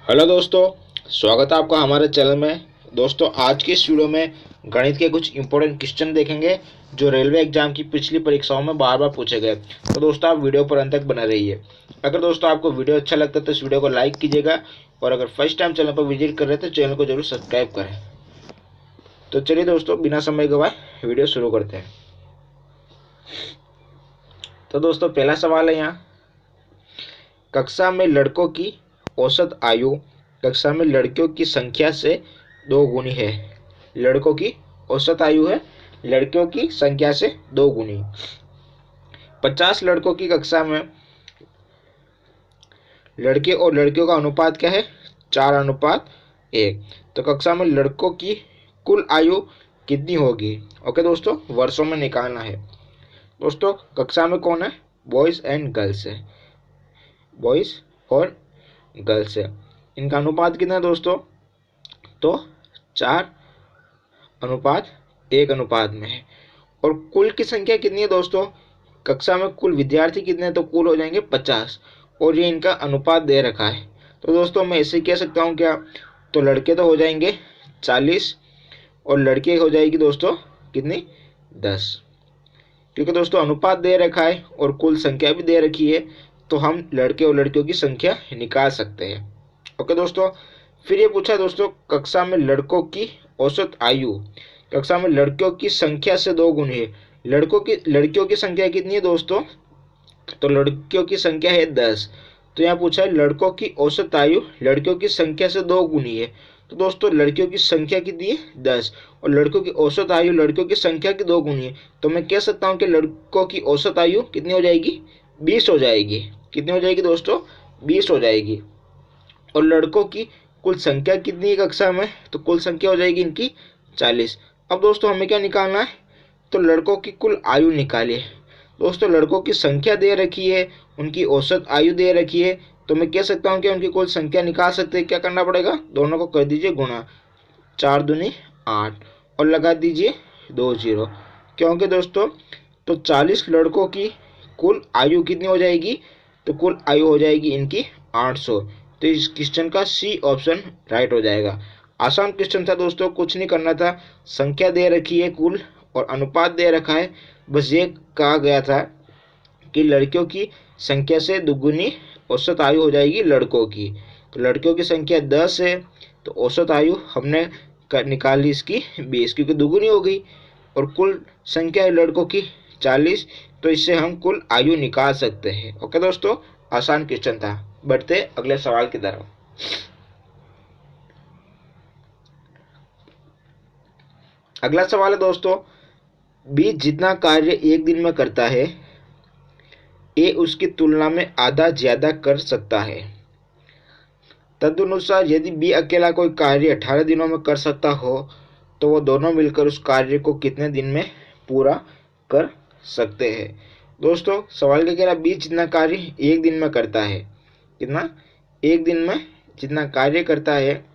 Hello दोस्तों, स्वागत है आपका हमारे चैनल में। दोस्तों, आज के इस वीडियो में गणित के कुछ इंपॉर्टेंट क्वेश्चन देखेंगे जो रेलवे एग्जाम की पिछली परीक्षाओं में बार बार पूछे गए। तो दोस्तों, आप वीडियो पर अंत तक बने रहिए। अगर दोस्तों आपको वीडियो अच्छा लगता है तो इस वीडियो को लाइक कीजिएगा, और अगर फर्स्ट टाइम चैनल पर विजिट कर रहे हैं तो चैनल को जरूर सब्सक्राइब करें। तो चलिए दोस्तों, बिना समय गवाए वीडियो शुरू करते हैं। तो दोस्तों, पहला सवाल है यहाँ, कक्षा में लड़कों की औसत आयु कक्षा में लड़कियों की संख्या से 2 गुनी है। लड़कों की औसत आयु है लड़कियों की संख्या से 2 गुनी। 50 लड़कों की कक्षा में लड़के और लड़कियों का अनुपात क्या है? 4:1। तो कक्षा में लड़कों की कुल आयु कितनी होगी? ओके दोस्तों, वर्षों में निकालना है। दोस्तों, कक्षा में कौन है? बॉयज एंड गर्ल्स है, बॉयज और गर्ल्स है। इनका अनुपात कितना है दोस्तों? तो 4:1 में है। और कुल की संख्या कितनी है दोस्तों? कक्षा में कुल विद्यार्थी कितने हैं? तो कुल हो जाएंगे 50, और ये इनका अनुपात दे रखा है। तो दोस्तों, मैं ऐसे कह सकता हूँ क्या? तो लड़के तो हो जाएंगे 40 और लड़के हो जाएगी दोस्तों कितनी? 10। क्योंकि दोस्तों अनुपात दे रखा है और कुल संख्या भी दे रखी है, तो हम लड़के और लड़कियों की संख्या निकाल सकते हैं। ओके दोस्तों, फिर ये पूछा दोस्तों, कक्षा में लड़कों की औसत आयु कक्षा में लड़कियों की संख्या से 2 गुनी है। लड़कियों की संख्या कितनी है दोस्तों? तो लड़कियों की संख्या है 10। तो यहाँ पूछा है लड़कों की औसत आयु लड़कियों की संख्या से 2 गुनी है। तो दोस्तों, लड़कियों की संख्या कितनी है? 10, और लड़कों की औसत आयु लड़कियों की संख्या की 2 गुनी है। तो मैं कह सकता हूँ कि लड़कों की औसत आयु कितनी हो जाएगी? 20 हो जाएगी। कितनी हो जाएगी दोस्तों? 20 हो जाएगी। और लड़कों की कुल संख्या कितनी है कक्षा में? तो कुल संख्या हो जाएगी इनकी 40। अब दोस्तों हमें क्या निकालना है? तो लड़कों की कुल आयु निकालिए। दोस्तों, लड़कों की संख्या दे रखी है, उनकी औसत आयु दे रखी है, तो मैं कह सकता हूँ कि उनकी कुल संख्या निकाल सकते हैं। क्या करना पड़ेगा? दोनों को कर दीजिए गुणा, 4 दूनी 8, और लगा दीजिए 2 जीरो। क्योंकि दोस्तों, तो 40 लड़कों की कुल आयु कितनी हो जाएगी? तो कुल आयु हो जाएगी इनकी 800। तो इस क्वेश्चन का सी ऑप्शन राइट हो जाएगा। आसान क्वेश्चन था दोस्तों, कुछ नहीं करना था। संख्या दे रखी है कुल, और अनुपात दे रखा है। बस ये कहा गया था कि लड़कियों की संख्या से दुगुनी औसत आयु हो जाएगी लड़कों की। तो लड़कियों की संख्या 10 है, तो औसत आयु हमने निकाली इसकी 20, क्योंकि दुगुनी हो गई। और कुल संख्या है लड़कों की 40, तो इससे हम कुल आयु निकाल सकते हैं। ओके दोस्तों, आसान क्वेश्चन था। बढ़ते अगले सवाल की तरफ। अगला सवाल है दोस्तों, बी जितना कार्य एक दिन में करता है, ए उसकी तुलना में आधा ज्यादा कर सकता है। तदनुसार यदि बी अकेला कोई कार्य 18 दिनों में कर सकता हो, तो वो दोनों मिलकर उस कार्य को कितने दिन में पूरा कर सकते हैं। दोस्तों, सवाल क्या कह रहा है? बी जितना कार्य एक दिन में करता है, कितना? एक दिन में जितना कार्य करता है,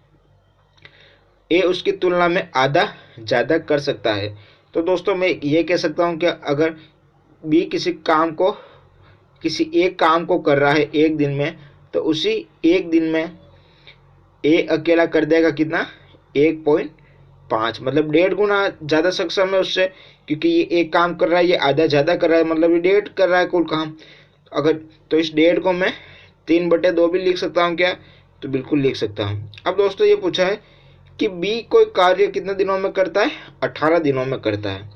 ए उसकी तुलना में आधा ज़्यादा कर सकता है। तो दोस्तों, मैं ये कह सकता हूँ कि अगर बी किसी एक काम को कर रहा है एक दिन में, तो उसी एक दिन में ए अकेला कर देगा कितना? 1.5, मतलब 1.5 गुना ज़्यादा सक्षम है उससे, क्योंकि ये एक काम कर रहा है, ये आधा ज़्यादा कर रहा है, मतलब ये 1.5 कर रहा है कुल काम। अगर तो इस 1.5 को मैं 3/2 भी लिख सकता हूँ क्या? तो बिल्कुल लिख सकता हूँ। अब दोस्तों, ये पूछा है कि बी कोई कार्य कितने दिनों में करता है? 18 दिनों में करता है।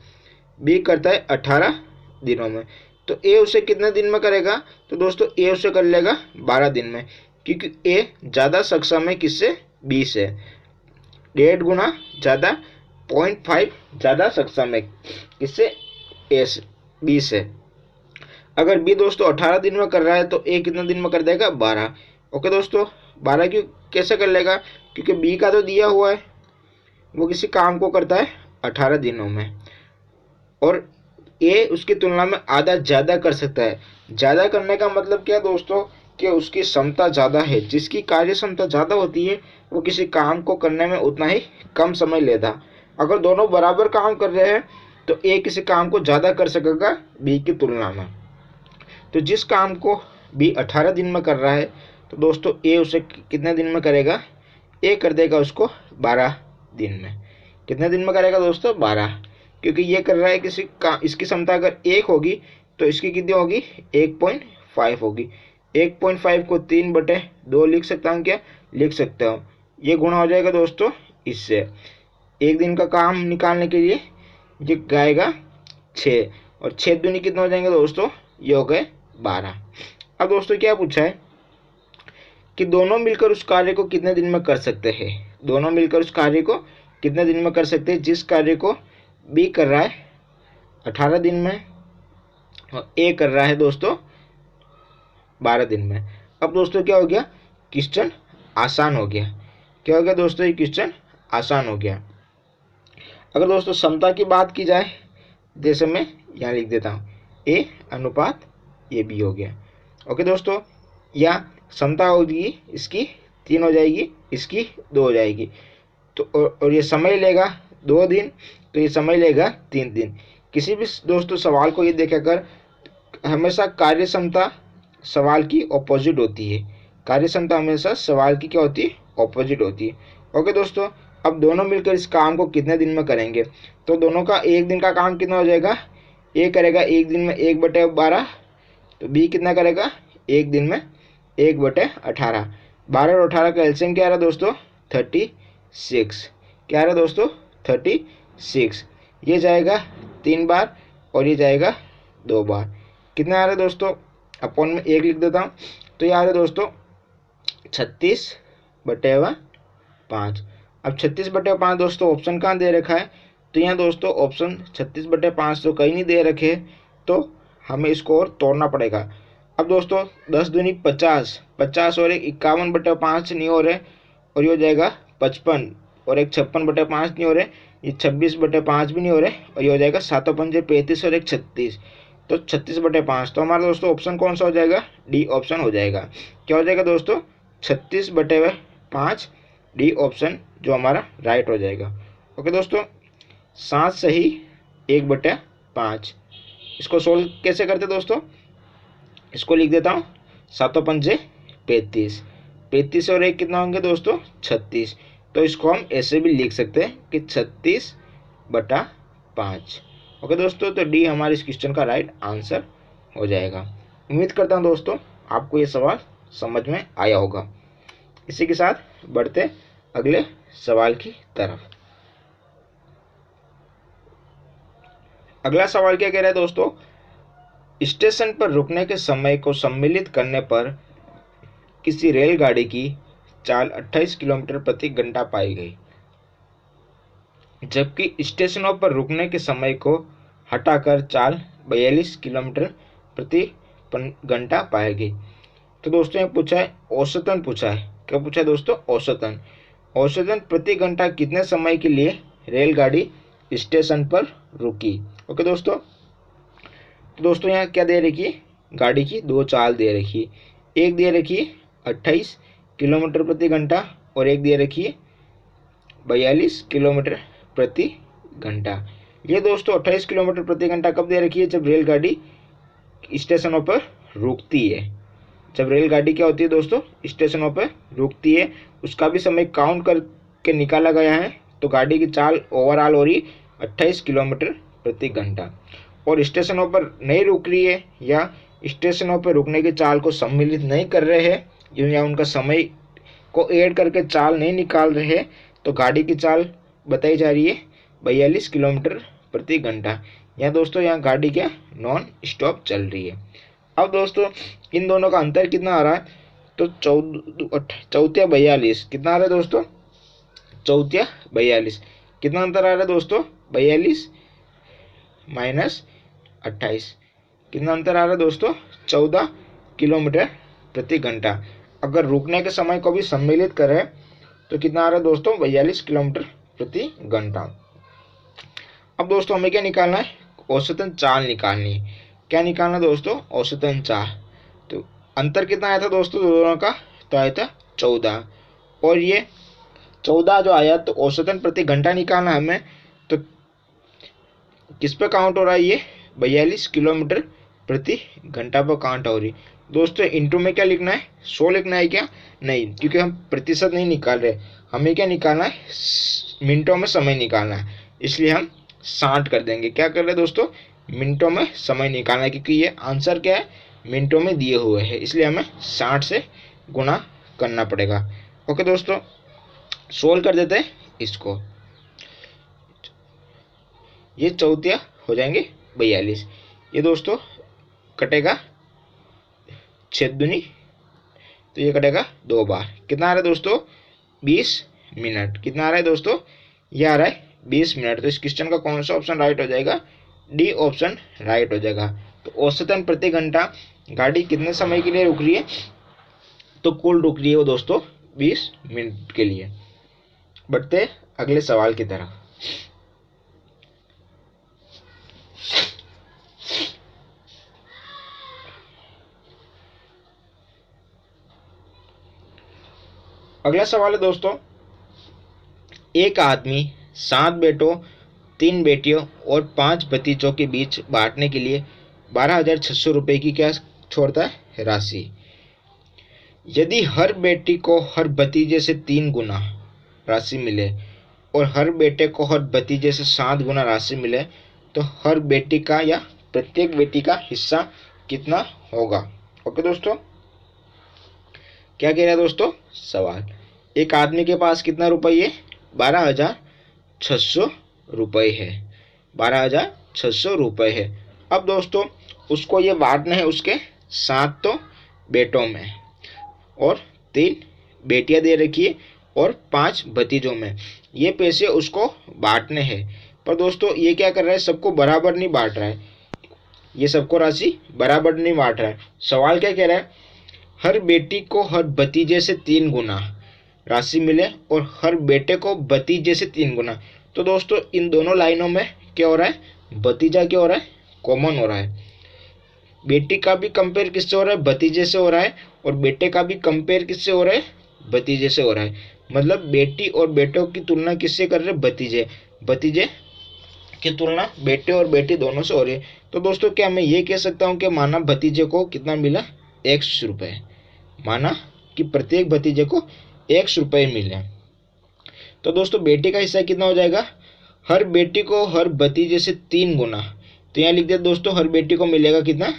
बी करता है 18 दिनों में, तो ए उसे कितने दिन में करेगा? तो दोस्तों, ए उसे कर लेगा 12 दिन में, क्योंकि ए ज़्यादा सक्षम है किससे? बी से। 1.5 गुना ज़्यादा, 0.5 ज़्यादा सक्षम है किससे? ए से, बी से। अगर बी दोस्तों 18 दिन में कर रहा है, तो ए कितने दिन में कर देगा? 12। ओके दोस्तों, 12 क्यों कैसे कर लेगा? क्योंकि बी का तो दिया हुआ है, वो किसी काम को करता है 18 दिनों में, और ए उसकी तुलना में आधा ज़्यादा कर सकता है। ज़्यादा करने का मतलब क्या दोस्तों? कि उसकी क्षमता ज़्यादा है। जिसकी कार्य क्षमता ज़्यादा होती है, वो किसी काम को करने में उतना ही कम समय लेता। अगर दोनों बराबर काम कर रहे हैं, तो ए किसी काम को ज़्यादा कर सकेगा बी की तुलना में। तो जिस काम को बी 18 दिन में कर रहा है, तो दोस्तों ए उसे कितने दिन में करेगा, ए कर देगा उसको 12 दिन में। कितने दिन में करेगा दोस्तों, 12, क्योंकि ये कर रहा है किसी का, इसकी क्षमता अगर 1 होगी तो इसकी कितनी होगी, 1.5 होगी। 1.5 को 3/2 लिख सकता हूँ, क्या लिख सकता हूँ, ये गुणा हो जाएगा दोस्तों इससे। एक दिन का काम निकालने के लिए ये गाएगा 6, और 6 दूनी कितने हो जाएंगे दोस्तों, ये हो गए 12। अब दोस्तों क्या पूछा है कि दोनों मिलकर उस कार्य को कितने दिन में कर सकते हैं। दोनों मिलकर उस कार्य को कितने दिन में कर सकते हैं। जिस कार्य को बी कर रहा है 18 दिन में और ए कर रहा है दोस्तों 12 दिन में। अब दोस्तों क्या हो गया, क्वेश्चन आसान हो गया। क्या हो गया दोस्तों, ये क्वेश्चन आसान हो गया। अगर दोस्तों समता की बात की जाए, जैसे मैं यहाँ लिख देता हूँ ए अनुपात ए बी हो गया। ओके दोस्तों, या समता होगी इसकी 3 हो जाएगी, इसकी 2 हो जाएगी। तो और ये समय लेगा 2 दिन, तो ये समय लेगा 3 दिन। किसी भी दोस्तों सवाल को ये देखाकर हमेशा कार्य क्षमता सवाल की ऑपोजिट होती है। कार्य क्षमता हमेशा सवाल की क्या होती है, ऑपोजिट होती है। ओके दोस्तों, अब दोनों मिलकर इस काम को कितने दिन में करेंगे। तो दोनों का एक दिन का काम कितना हो जाएगा, ए करेगा एक दिन में 1/12, तो बी कितना करेगा, एक दिन में 1/18। 12 और 18 का एलसीएम क्या आ रहा है दोस्तों, 36। क्या आ रहा है दोस्तों, 36। ये जाएगा 3 बार और ये जाएगा 2 बार। कितना आ रहा है दोस्तों, अपॉन में 1 लिख देता हूँ, तो ये आ रहा है दोस्तों 36/5। अब 36/5 दोस्तों ऑप्शन कहाँ दे रखा है, तो यहाँ दोस्तों ऑप्शन 36/5 तो कहीं नहीं दे रखे, तो हमें इसको और तोड़ना पड़ेगा। अब दोस्तों 10 दूनी 50, 50 और एक 51/5 नहीं हो रहे, और ये हो जाएगा 55, और एक 56/5 नहीं हो रहे, ये 26/5 भी नहीं हो रहे, और ये हो जाएगा 7×5 35 और एक 36, तो 36/5। तो हमारा दोस्तों ऑप्शन कौन सा हो जाएगा, डी ऑप्शन हो जाएगा। क्या हो जाएगा दोस्तों, 36/5, डी ऑप्शन जो हमारा राइट हो जाएगा। ओके दोस्तों, 7 सही 1/5। इसको सोल्व कैसे करते दोस्तों, इसको लिख देता हूँ 7×5 35, 35 और एक कितना होंगे दोस्तों 36। तो इसको हम ऐसे भी लिख सकते हैं कि 36/5। ओके दोस्तों, तो डी हमारे इस क्वेश्चन का राइट आंसर हो जाएगा। उम्मीद करता हूँ दोस्तों आपको ये सवाल समझ में आया होगा। इसी के साथ बढ़ते अगले सवाल की तरफ। अगला सवाल क्या कह रहा है दोस्तों, स्टेशन पर रुकने के समय को सम्मिलित करने पर किसी रेलगाड़ी की चाल 28 किलोमीटर प्रति घंटा पाई गई, जबकि स्टेशनों पर रुकने के समय को हटाकर चाल 42 किलोमीटर प्रति घंटा पाई गई। तो दोस्तों ये पूछा है औसतन, पूछा है क्या पूछा है दोस्तों, औसतन। औसतन प्रति घंटा कितने समय के लिए रेलगाड़ी स्टेशन पर रुकी। ओके दोस्तों, तो दोस्तों यहाँ क्या दे रखी है, गाड़ी की 2 चाल दे रखी है। एक दे रखी है 28 किलोमीटर प्रति घंटा और एक दे रखी है 42 किलोमीटर प्रति घंटा। ये दोस्तों 28 किलोमीटर प्रति घंटा कब दे रखी है, जब रेलगाड़ी स्टेशनों पर रुकती है। जब रेलगाड़ी क्या होती है दोस्तों, स्टेशनों पर रुकती है, उसका भी समय काउंट करके निकाला गया है। तो गाड़ी की चाल ओवरऑल हो रही 28 किलोमीटर प्रति घंटा, और स्टेशनों पर नहीं रुक रही है या स्टेशनों पर रुकने की चाल को सम्मिलित नहीं कर रहे हैं या उनका समय को ऐड करके चाल नहीं निकाल रहे हैं, तो गाड़ी की चाल बताई जा रही है 42 किलोमीटर प्रति घंटा। यहाँ दोस्तों यहाँ गाड़ी क्या नॉन स्टॉप चल रही है। अब दोस्तों इन दोनों का अंतर कितना आ रहा है, तो 14 42 कितना आ रहा है दोस्तों, 14 42 कितना अंतर आ रहा है दोस्तों, 42 माइनस 28 कितना अंतर आ रहा है दोस्तों, 14 किलोमीटर प्रति घंटा। अगर रुकने के समय को भी सम्मिलित करें तो कितना आ रहा है दोस्तों, 42 किलोमीटर प्रति घंटा। अब दोस्तों हमें क्या निकालना है, औसतन चाल निकालनी है। क्या निकालना है दोस्तों, औसतन चाल। तो अंतर कितना आया था दोस्तों दोनों का, तो आया था 14, और ये 14 जो आया, तो औसतन प्रति घंटा निकालना है हमें। तो किस पे काउंट हो रहा है, ये 42 किलोमीटर प्रति घंटा पर काउंट हो रही। दोस्तों इंटू में क्या लिखना है, 100 लिखना है क्या, नहीं, क्योंकि हम प्रतिशत नहीं निकाल रहे, हमें क्या निकालना है, मिनटों में समय निकालना है, इसलिए हम 60 कर देंगे। क्या कर रहे हैं दोस्तों, मिनटों में समय निकालना है, क्योंकि ये आंसर क्या है, मिनटों में दिए हुए हैं, इसलिए हमें 60 से गुणा करना पड़ेगा। ओके दोस्तों, सोल्व कर देते हैं इसको। ये चौथिया हो जाएंगे 42, ये दोस्तों कटेगा 6 दूनी, तो ये कटेगा 2 बार, कितना आ रहा है दोस्तों, 20 मिनट। कितना आ रहा है दोस्तों, ये आ रहा है 20 मिनट। तो इस क्वेश्चन का कौन सा ऑप्शन राइट हो जाएगा, डी ऑप्शन राइट हो जाएगा। तो औसतन प्रति घंटा गाड़ी कितने समय के लिए रुक रही है, तो कुल रुक रही है वो दोस्तों 20 मिनट के लिए। बढ़ते अगले सवाल की तरफ। अगला सवाल है दोस्तों, एक आदमी 7 बेटों, 3 बेटियों और 5 भतीजों के बीच बांटने के लिए 12,600 रुपये की क्या छोड़ता है, राशि। यदि हर बेटी को हर भतीजे से 3 गुना राशि मिले और हर बेटे को हर भतीजे से 7 गुना राशि मिले, तो हर बेटी का या प्रत्येक बेटी का हिस्सा कितना होगा। ओके दोस्तों, क्या कह रहा है दोस्तों सवाल, एक आदमी के पास कितना रुपये, 12,600 रुपये है, 12,600 रुपये है। अब दोस्तों उसको ये बांटना है उसके 7 तो बेटों में और 3 बेटियां दे रखी है और 5 भतीजों में, ये पैसे उसको बांटने हैं। पर दोस्तों ये क्या कर रहा है, सबको बराबर नहीं बांट रहा है, ये सबको राशि बराबर नहीं बांट रहा है। सवाल क्या कह रहा है, हर बेटी को हर भतीजे से 3 गुना राशि मिले और हर बेटे को भतीजे से 3 गुना। तो दोस्तों इन दोनों लाइनों में क्या हो रहा है, भतीजा क्या हो रहा है, कॉमन हो रहा है। बेटी का भी कंपेयर किससे हो रहा है, भतीजे से हो रहा है, और बेटे का भी कंपेयर किससे हो रहा है, भतीजे से हो रहा है। मतलब बेटी और बेटों की तुलना किससे कर रहे हैं, भतीजे, भतीजे की तुलना बेटे और बेटी दोनों से हो रही है। तो दोस्तों क्या मैं ये कह सकता हूँ कि माना भतीजे को कितना मिला, 100 रुपये, माना कि प्रत्येक भतीजे को 100 रुपये मिले, तो दोस्तों बेटी का हिस्सा कितना हो जाएगा, हर बेटी को हर भतीजे से 3 गुना, तो यहाँ लिख दिया दोस्तों हर बेटी को मिलेगा कितना,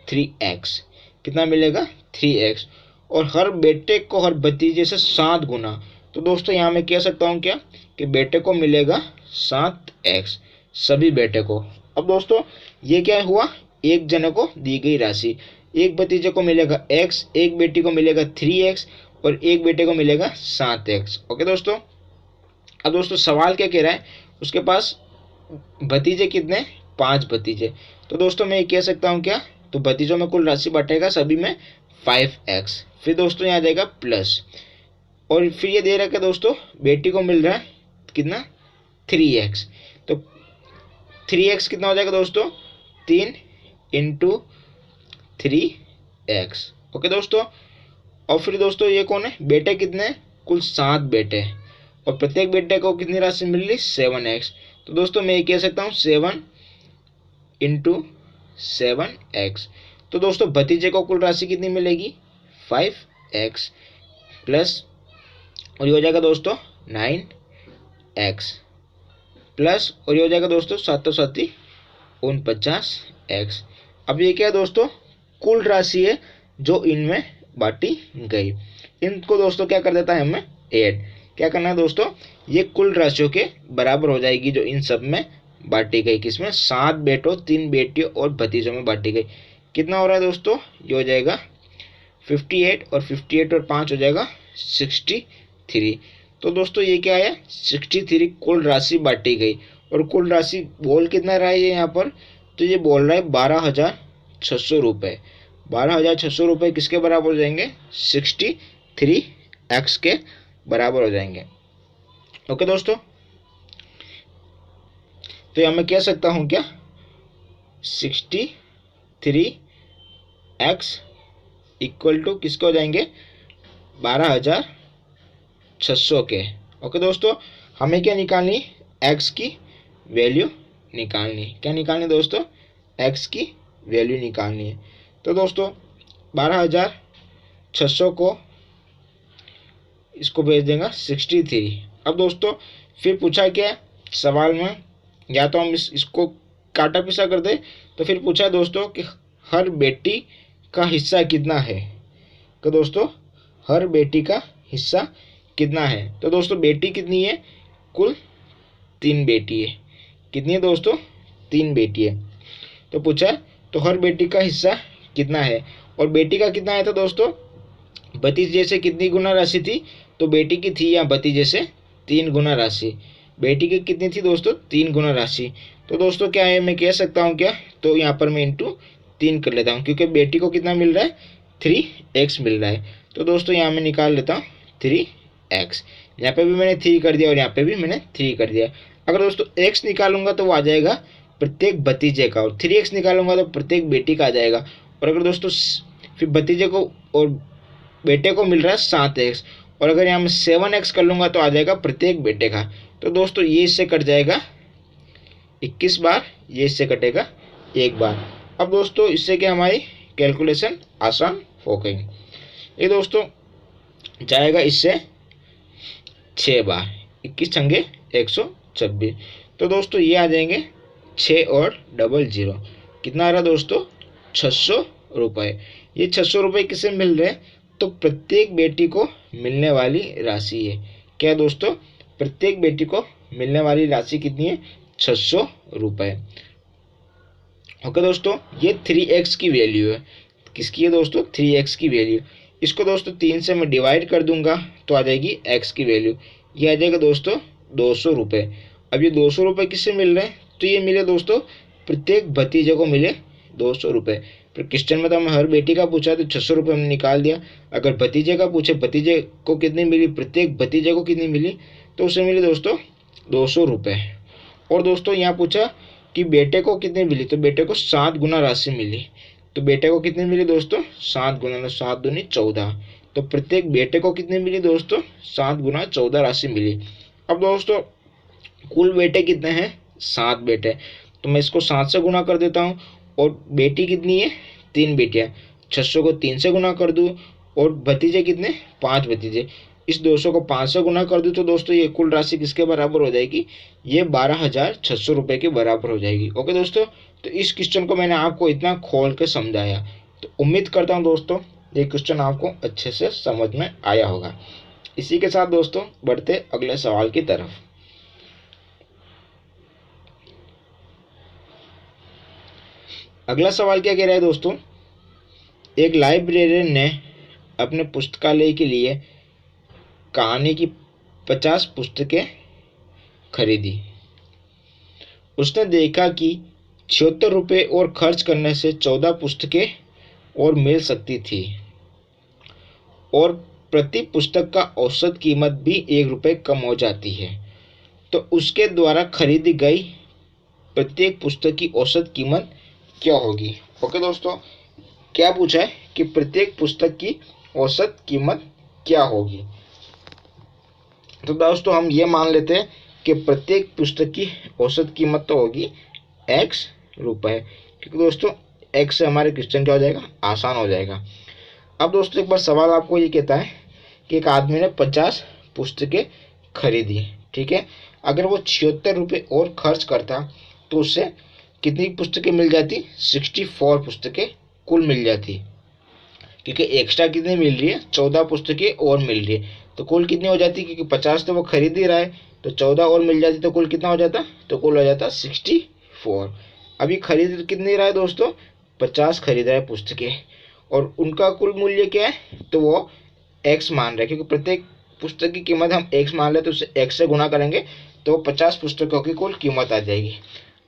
3x, कितना मिलेगा, 3x, और हर बेटे को हर भतीजे से 7 गुना, तो दोस्तों यहाँ मैं कह सकता हूँ क्या कि बेटे को मिलेगा 7x, सभी बेटे को। अब दोस्तों ये क्या हुआ, एक जने को दी गई राशि, एक भतीजे को मिलेगा x, एक बेटी को मिलेगा 3x और एक बेटे को मिलेगा 7x। ओके दोस्तों, अब दोस्तों सवाल क्या कह रहा है, उसके पास भतीजे कितने, 5 भतीजे, तो दोस्तों मैं ये कह सकता हूँ क्या, तो भतीजों में कुल राशि बांटेगा सभी में 5x, फिर दोस्तों यहाँ आ जाएगा प्लस, और फिर ये दे रखा है दोस्तों बेटी को मिल रहा है कितना, 3x, तो 3x कितना हो जाएगा दोस्तों, 3 इंटू 3x। ओके दोस्तों, और फिर दोस्तों ये कौन है, बेटे कितने, कुल 7 बेटे, और प्रत्येक बेटे को कितनी राशि मिल रही, 7x, तो दोस्तों मैं ये कह सकता हूँ 7 इंटू 7x। तो दोस्तों भतीजे को कुल राशि कितनी मिलेगी, 5x प्लस, और ये हो जाएगा दोस्तों 9x प्लस, और ये हो जाएगा दोस्तों 7 7 49x। अब ये क्या है दोस्तों, कुल राशि है जो इनमें बांटी गई, इनको दोस्तों क्या कर देता है हमें, ऐड, क्या करना है दोस्तों, ये कुल राशियों के बराबर हो जाएगी जो इन सब में बांटी गई, किसमें, 7 बेटों, 3 बेटियों और भतीजों में बांटी गई। कितना हो रहा है दोस्तों, ये हो जाएगा 58 और 58 और 5 हो जाएगा 63। तो दोस्तों ये क्या है, 63 कुल राशि बांटी गई, और कुल राशि बोल कितना रहा है यहाँ पर, तो ये बोल रहा है 12,600 रुपये, 12,600 रुपये किसके बराबर हो जाएंगे, 63x के बराबर हो जाएंगे। ओके दोस्तों, तो यहाँ मैं कह सकता हूँ क्या, 63x इक्वल टू किसके हो जाएंगे, 12,600 के। ओके दोस्तों, हमें क्या निकालनी, x की वैल्यू निकालनी, क्या निकालनी दोस्तों, x की वैल्यू निकालनी है। तो दोस्तों 12,600 को इसको भेज देगा 63। अब दोस्तों फिर पूछा क्या है सवाल में, या तो हम इसको काटा पिसा कर दे, तो फिर पूछा दोस्तों कि हर बेटी का हिस्सा कितना है। तो दोस्तों हर बेटी का हिस्सा कितना है, तो दोस्तों बेटी कितनी है, कुल 3 बेटी है। कितनी है दोस्तों, 3 बेटी है। तो पूछा तो हर बेटी का हिस्सा कितना है, और बेटी का कितना है, तो दोस्तों भतीजे से कितनी गुना राशि थी, तो बेटी की थी या भतीजे से 3 गुना राशि। बेटी की कितनी थी दोस्तों, 3 गुना राशि। तो दोस्तों क्या है, मैं कह सकता हूँ क्या, तो यहाँ पर मैं इंटू 3 कर लेता हूँ, क्योंकि बेटी को कितना मिल रहा है, 3x मिल रहा है। तो दोस्तों यहाँ मैं निकाल लेता हूँ 3x। यहाँ पे भी मैंने 3 कर दिया और यहाँ पे भी मैंने 3 कर दिया। अगर दोस्तों x निकालूंगा तो वो आ जाएगा प्रत्येक भतीजे का, और 3x निकालूंगा तो प्रत्येक बेटी का आ जाएगा। और अगर दोस्तों फिर भतीजे को और बेटे को मिल रहा है 7x, और अगर यहाँ में 7x कर लूँगा तो आ जाएगा प्रत्येक बेटे का। तो दोस्तों ये इससे कट जाएगा 21 बार, ये इससे कटेगा 1 बार। अब दोस्तों इससे क्या हमारी कैलकुलेशन आसान हो गई। ये दोस्तों जाएगा इससे 6 बार, 21 छंगे 126। तो दोस्तों ये आ जाएंगे 6 और 00, कितना आ रहा दोस्तों, 600 रुपये। ये 600 रुपये किसे मिल रहे हैं, तो प्रत्येक बेटी को मिलने वाली राशि है। क्या दोस्तों, प्रत्येक बेटी को मिलने वाली राशि कितनी है, 600 रुपये। ओके दोस्तों, ये 3x की वैल्यू है। किसकी है दोस्तों, 3x की वैल्यू। इसको दोस्तों 3 से मैं डिवाइड कर दूंगा तो आ जाएगी x की वैल्यू। ये आ जाएगा दोस्तों 200 रुपये। अब ये 200 रुपये किससे मिल रहे हैं, तो ये मिले दोस्तों प्रत्येक भतीजे को मिले 200 रुपये। पर क्वेश्चन में तो हमें हर बेटी का पूछा तो 600 रुपये हमने निकाल दिया। अगर भतीजे का पूछे, भतीजे को कितनी मिली, प्रत्येक भतीजे को कितनी मिली, तो उसे मिली दोस्तों 200 रुपये। और दोस्तों यहाँ पूछा कि बेटे को कितनी मिली, तो बेटे को 7 गुना राशि मिली। तो बेटे को कितनी मिली दोस्तों, 7 गुना 7 दूनी 14। तो प्रत्येक बेटे को कितनी मिली दोस्तों, 7 गुना 14 राशि मिली। अब दोस्तों कुल बेटे कितने हैं, 7 बेटे। तो मैं इसको 7 से गुना कर देता हूँ, और बेटी कितनी है, 3 बेटियाँ। 600 को 3 से गुना कर दूँ, और भतीजे कितने, 5 भतीजे। इस 200 को 5 से गुना कर दूँ तो दोस्तों ये कुल राशि किसके बराबर हो जाएगी, ये 12,600 रुपये के बराबर हो जाएगी। ओके दोस्तों, तो इस क्वेश्चन को मैंने आपको इतना खोल के समझाया, तो उम्मीद करता हूँ दोस्तों ये क्वेश्चन आपको अच्छे से समझ में आया होगा। इसी के साथ दोस्तों बढ़ते अगले सवाल की तरफ। अगला सवाल क्या कह रहा है दोस्तों, एक लाइब्रेरियन ने अपने पुस्तकालय के लिए कहानी की 50 पुस्तकें खरीदी। उसने देखा कि 76 रुपये और खर्च करने से 14 पुस्तकें और मिल सकती थी, और प्रति पुस्तक का औसत कीमत भी 1 रुपये कम हो जाती है। तो उसके द्वारा खरीदी गई प्रत्येक पुस्तक की औसत कीमत क्या होगी। ओके दोस्तों, क्या पूछा है कि प्रत्येक पुस्तक की औसत कीमत क्या होगी। तो दोस्तों हम ये मान लेते हैं कि प्रत्येक पुस्तक की औसत कीमत तो होगी x रुपये, क्योंकि दोस्तों x से हमारे क्वेश्चन क्या हो जाएगा, आसान हो जाएगा। अब दोस्तों एक बार सवाल आपको ये कहता है कि एक आदमी ने 50 पुस्तकें खरीदी, ठीक है। अगर वो 76 रुपये और खर्च करता तो उससे कितनी पुस्तकें मिल जाती, 64 पुस्तकें कुल मिल जाती, क्योंकि एक्स्ट्रा कितनी मिल रही है, 14 पुस्तकें और मिल रही है। तो कुल कितनी हो जाती, क्योंकि 50 तो वो खरीद ही रहा है, तो 14 और मिल जाती तो कुल कितना हो जाता, तो कुल हो जाता 64। अभी खरीद कितनी रहा है दोस्तों, 50 खरीद रहा है पुस्तकें, और उनका कुल मूल्य क्या है, तो वो x मान रहा है, क्योंकि प्रत्येक पुस्तक की कीमत हम x मान रहे तो उससे x से गुणा करेंगे तो 50 पुस्तकों की कुल कीमत आ जाएगी।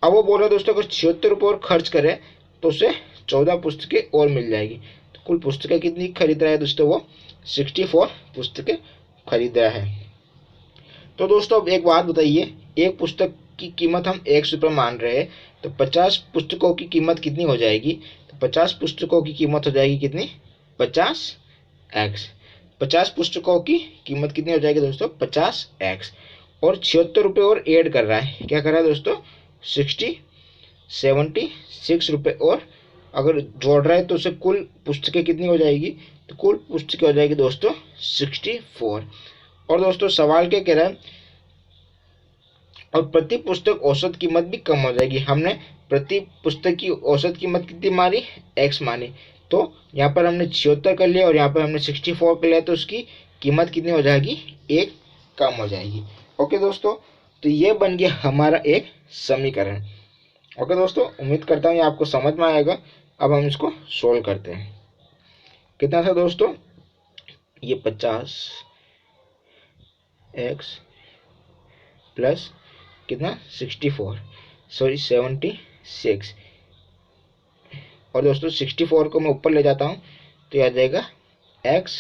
अब वो बोल रहे दोस्तों अगर 76 रुपये और खर्च करे तो उसे 14 पुस्तकें और मिल जाएगी। तो कुल पुस्तकें कितनी खरीद रहा है दोस्तों, वो 64 पुस्तकें खरीद रहा है। तो दोस्तों अब एक बात बताइए, एक पुस्तक की कीमत हम 1 रुपये मान रहे हैं, तो 50 पुस्तकों की कीमत कितनी हो जाएगी, तो 50 पुस्तकों की कीमत हो जाएगी कितनी, 50x। 50 पुस्तकों की कीमत कितनी हो जाएगी दोस्तों, 50x। और 76 रुपये और ऐड कर रहा है, क्या कर रहा है दोस्तों, 76 रुपये और अगर जोड़ रहा है तो उसे कुल पुस्तकें कितनी हो जाएगी, तो कुल पुस्तकें हो जाएगी दोस्तों 64। और दोस्तों सवाल क्या कह रहा है, और प्रति पुस्तक औसत कीमत भी कम हो जाएगी। हमने प्रति पुस्तक की औसत कीमत कितनी मानी, x मानी, तो यहाँ पर हमने 76 कर लिया और यहाँ पर हमने 64 कर लिया, तो उसकी कीमत कितनी हो जाएगी, 1 कम हो जाएगी। ओके दोस्तों, तो ये बन गया हमारा एक समीकरण। ओके दोस्तों, उम्मीद करता हूँ ये आपको समझ में आएगा। अब हम इसको सोल्व करते हैं। कितना था दोस्तों, ये 50 x प्लस कितना 64 सॉरी 76, और दोस्तों 64 को मैं ऊपर ले जाता हूँ तो यह आ जाएगा x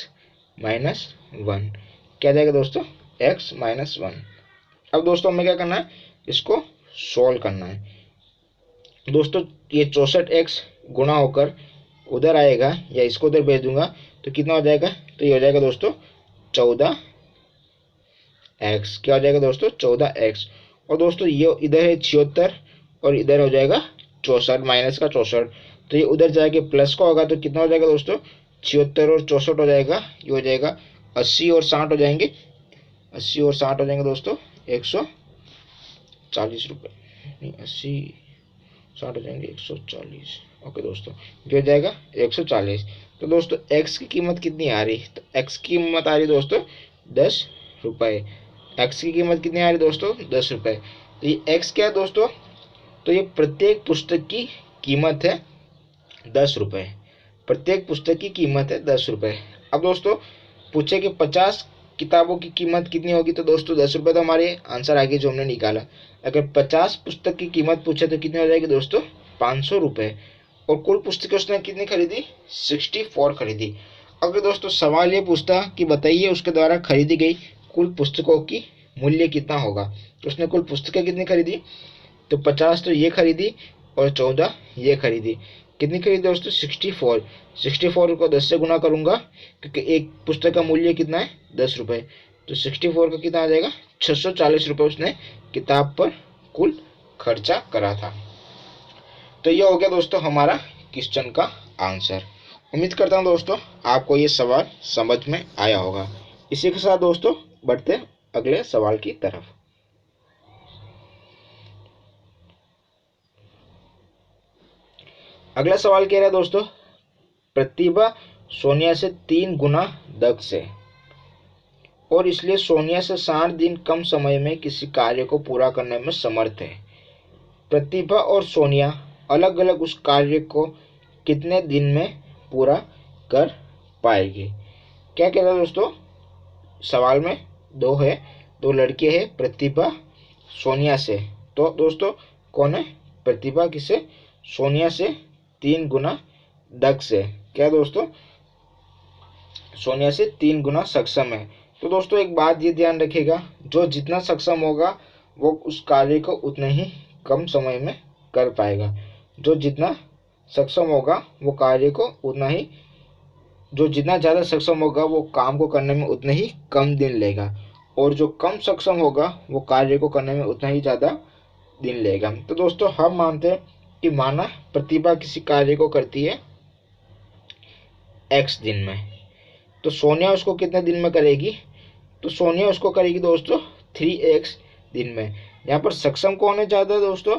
माइनस 1। क्या जाएगा दोस्तों, x माइनस 1। अब दोस्तों हमें क्या करना है, इसको सोल्व करना है। दोस्तों ये 64x गुणा होकर उधर आएगा, या इसको उधर भेज दूंगा तो कितना हो जाएगा, तो ये हो जाएगा दोस्तों 14x। क्या हो जाएगा दोस्तों, 14x। और दोस्तों ये इधर है 76 और इधर हो जाएगा 64, माइनस का 64, तो ये उधर जाके प्लस का होगा, तो कितना हो जाएगा दोस्तों, 76 और 64 हो जाएगा, ये हो जाएगा 80 और 60 हो जाएंगे, 80 और 60 हो जाएंगे दोस्तों 140 रुपये, नहीं 80 60 हो जाएंगे 140। ओके दोस्तों, जो हो जाएगा 140। तो दोस्तों x की कीमत कितनी आ रही, तो x की कीमत आ रही दोस्तों 10 रुपये। x की कीमत कितनी आ रही दोस्तों, 10 रुपये। तो ये x क्या है दोस्तों, तो ये प्रत्येक पुस्तक की कीमत है 10 रुपये। प्रत्येक पुस्तक की कीमत है 10 रुपये। अब दोस्तों पूछे कि 50 किताबों की कीमत कितनी होगी, तो दोस्तों 10 रुपये तो हमारे आंसर आगे जो हमने निकाला। अगर 50 पुस्तक की कीमत पूछे तो कितनी हो जाएगी दोस्तों, 500 रुपये। और कुल पुस्तकें उसने कितनी खरीदी, 64 खरीदी। अगर दोस्तों सवाल ये पूछता कि बताइए उसके द्वारा खरीदी गई कुल पुस्तकों की मूल्य कितना होगा, तो उसने कुल पुस्तकें कितनी खरीदी, तो 50 तो ये खरीदी और 14 ये खरीदी। कितनी खरीदी दोस्तों, 64। 64 को 10 से गुना करूंगा क्योंकि एक पुस्तक का मूल्य कितना है, 10 रुपये, तो 64 का कितना आ जाएगा, 640 रुपये उसने किताब पर कुल खर्चा करा था। तो ये हो गया दोस्तों हमारा क्वेश्चन का आंसर। उम्मीद करता हूँ दोस्तों आपको ये सवाल समझ में आया होगा। इसी के साथ दोस्तों बढ़ते हैं अगले सवाल की तरफ। अगला सवाल कह रहा है दोस्तों, प्रतिभा सोनिया से 3 गुना दक्ष है और इसलिए सोनिया से 60 दिन कम समय में किसी कार्य को पूरा करने में समर्थ है। प्रतिभा और सोनिया अलग अलग उस कार्य को कितने दिन में पूरा कर पाएगी। क्या कह रहा है दोस्तों, सवाल में दो लड़के हैं, प्रतिभा सोनिया से। तो दोस्तों कौन है, प्रतिभा किसे, सोनिया से 3 गुना दक्ष है। क्या दोस्तों, सोनिया से 3 गुना सक्षम है। तो दोस्तों एक बात ये ध्यान रखिएगा, जो जितना सक्षम होगा वो उस कार्य को उतने ही कम समय में कर पाएगा। जो जितना सक्षम होगा वो कार्य को उतना ही, जो जितना ज़्यादा सक्षम होगा वो काम को करने में उतने ही कम दिन लेगा, और जो कम सक्षम होगा वो कार्य को करने में उतना ही ज़्यादा दिन लेगा। तो दोस्तों हम मानते हैं कि माना प्रतिभा किसी कार्य को करती है x दिन में, तो सोनिया उसको कितने दिन में करेगी, तो सोनिया उसको करेगी दोस्तों 3x दिन में। यहाँ पर सक्षम कौन है ज़्यादा दोस्तों,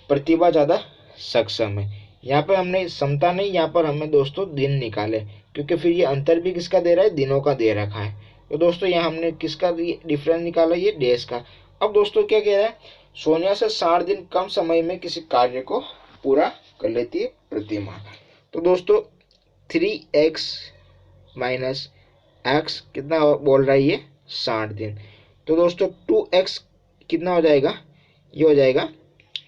प्रतिभा ज़्यादा सक्षम है। यहाँ पर हमने समता नहीं, यहाँ पर हमें दोस्तों दिन निकाले, क्योंकि फिर ये अंतर भी किसका दे रहा है, दिनों का दे रखा है। तो दोस्तों यहाँ हमने किसका डिफरेंस निकाला, ये डेज का। अब दोस्तों क्या कह रहा है, सोनिया से 60 दिन कम समय में किसी कार्य को पूरा कर लेती है प्रतिभा। तो दोस्तों 3x माइनस x कितना बोल रहा है, ये 60 दिन। तो दोस्तों 2x कितना हो जाएगा, ये हो जाएगा